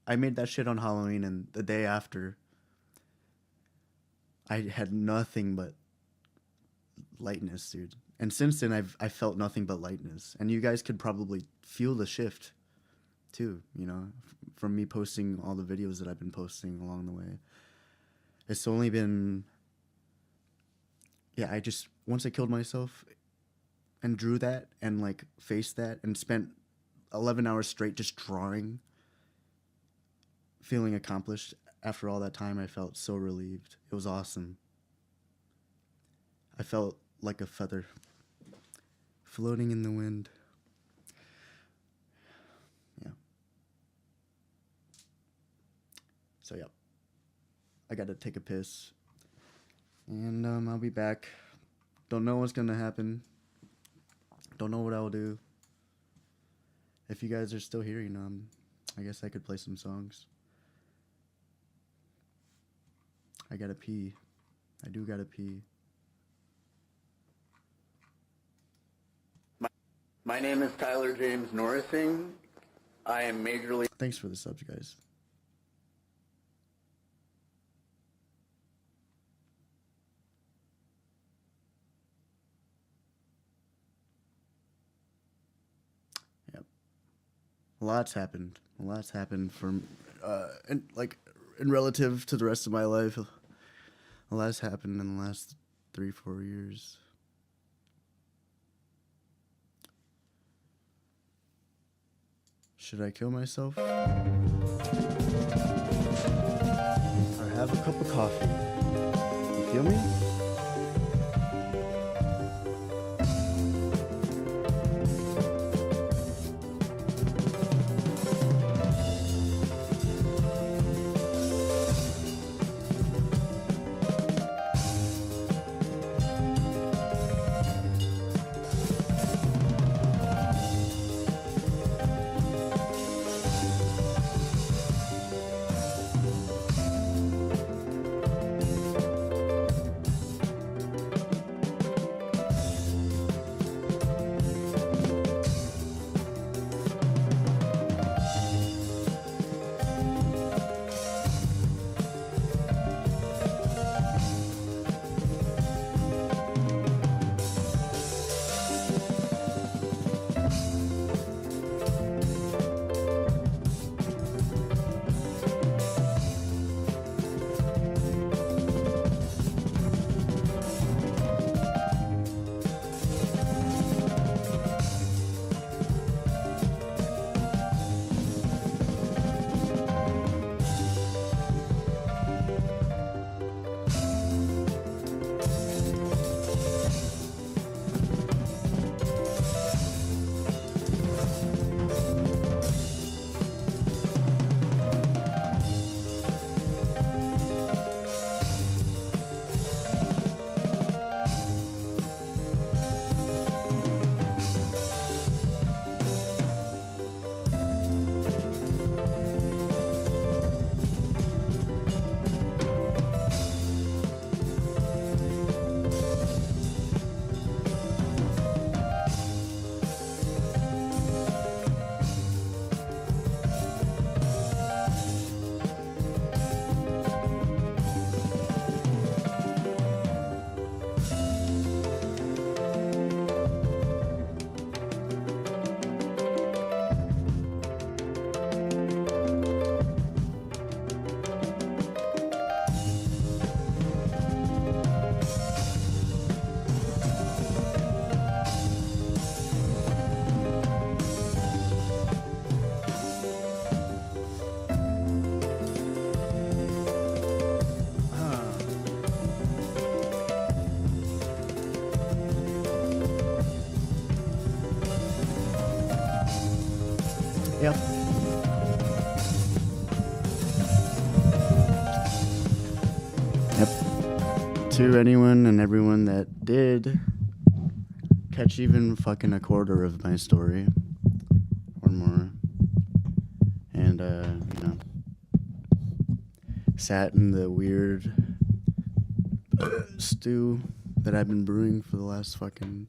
I made that shit on Halloween, and the day after, I had nothing but lightness, dude. And since then, I felt nothing but lightness. And you guys could probably feel the shift, too, you know, from me posting all the videos that I've been posting along the way. It's only been... Yeah, once I killed myself and drew that and, like, faced that and spent 11 hours straight just drawing, feeling accomplished. After all that time, I felt so relieved. It was awesome. I felt like a feather floating in the wind. Yeah. So, yeah. I gotta take a piss. And I'll be back. Don't know what's gonna happen. Don't know what I'll do. If you guys are still here, you know, I guess I could play some songs. I gotta pee. I do gotta pee. My name is Tyler James Norrising. I am majorly... Thanks for the subs, guys. Yep. A lot's happened. A lot's happened from, in relative to the rest of my life. A lot's happened in the last 3-4 years. Should I kill myself? Or have a cup of coffee? You feel me? Yep. Yep. To anyone and everyone that did catch even fucking a quarter of my story or more, and sat in the weird stew that I've been brewing for the last fucking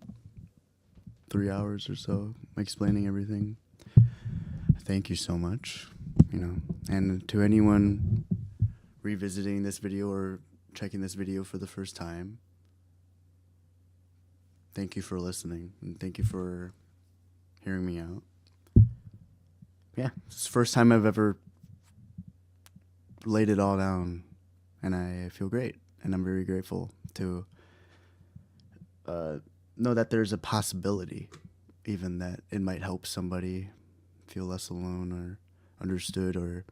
3 hours or so, explaining everything. Thank you so much, and to anyone revisiting this video or checking this video for the first time, thank you for listening, and thank you for hearing me out. Yeah, it's the first time I've ever laid it all down, and I feel great, and I'm very grateful to know that there's a possibility even that it might help somebody feel less alone or understood or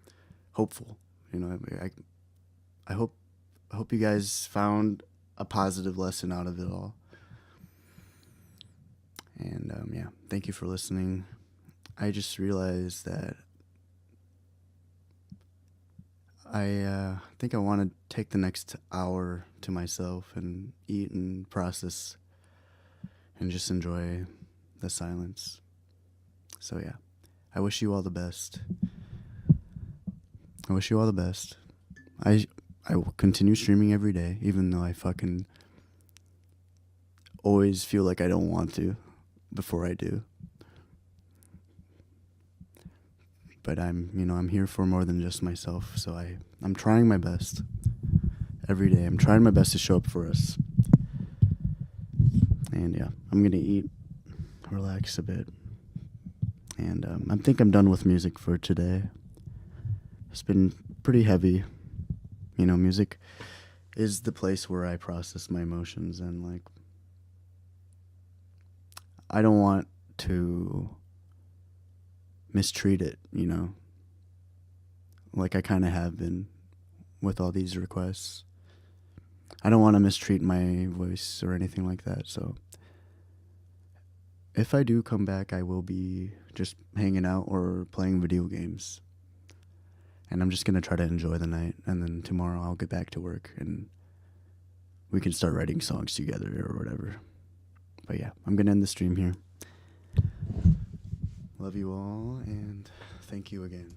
hopeful. I hope you guys found a positive lesson out of it all. And yeah, thank you for listening. I just realized that I think I want to take the next hour to myself and eat and process and just enjoy the silence. So yeah, I wish you all the best. I wish you all the best. I will continue streaming every day, even though I fucking always feel like I don't want to before I do. But I'm here for more than just myself, so I'm trying my best every day. I'm trying my best to show up for us. And yeah, I'm gonna eat, relax a bit, and I think I'm done with music for today. It's been pretty heavy. Music is the place where I process my emotions, and I don't want to mistreat it, like I kind of have been with all these requests. I don't want to mistreat my voice or anything like that, so if I do come back, I will be just hanging out or playing video games. And I'm just going to try to enjoy the night, and then tomorrow I'll get back to work and we can start writing songs together or whatever. But yeah, I'm going to end the stream here. Love you all, and thank you again.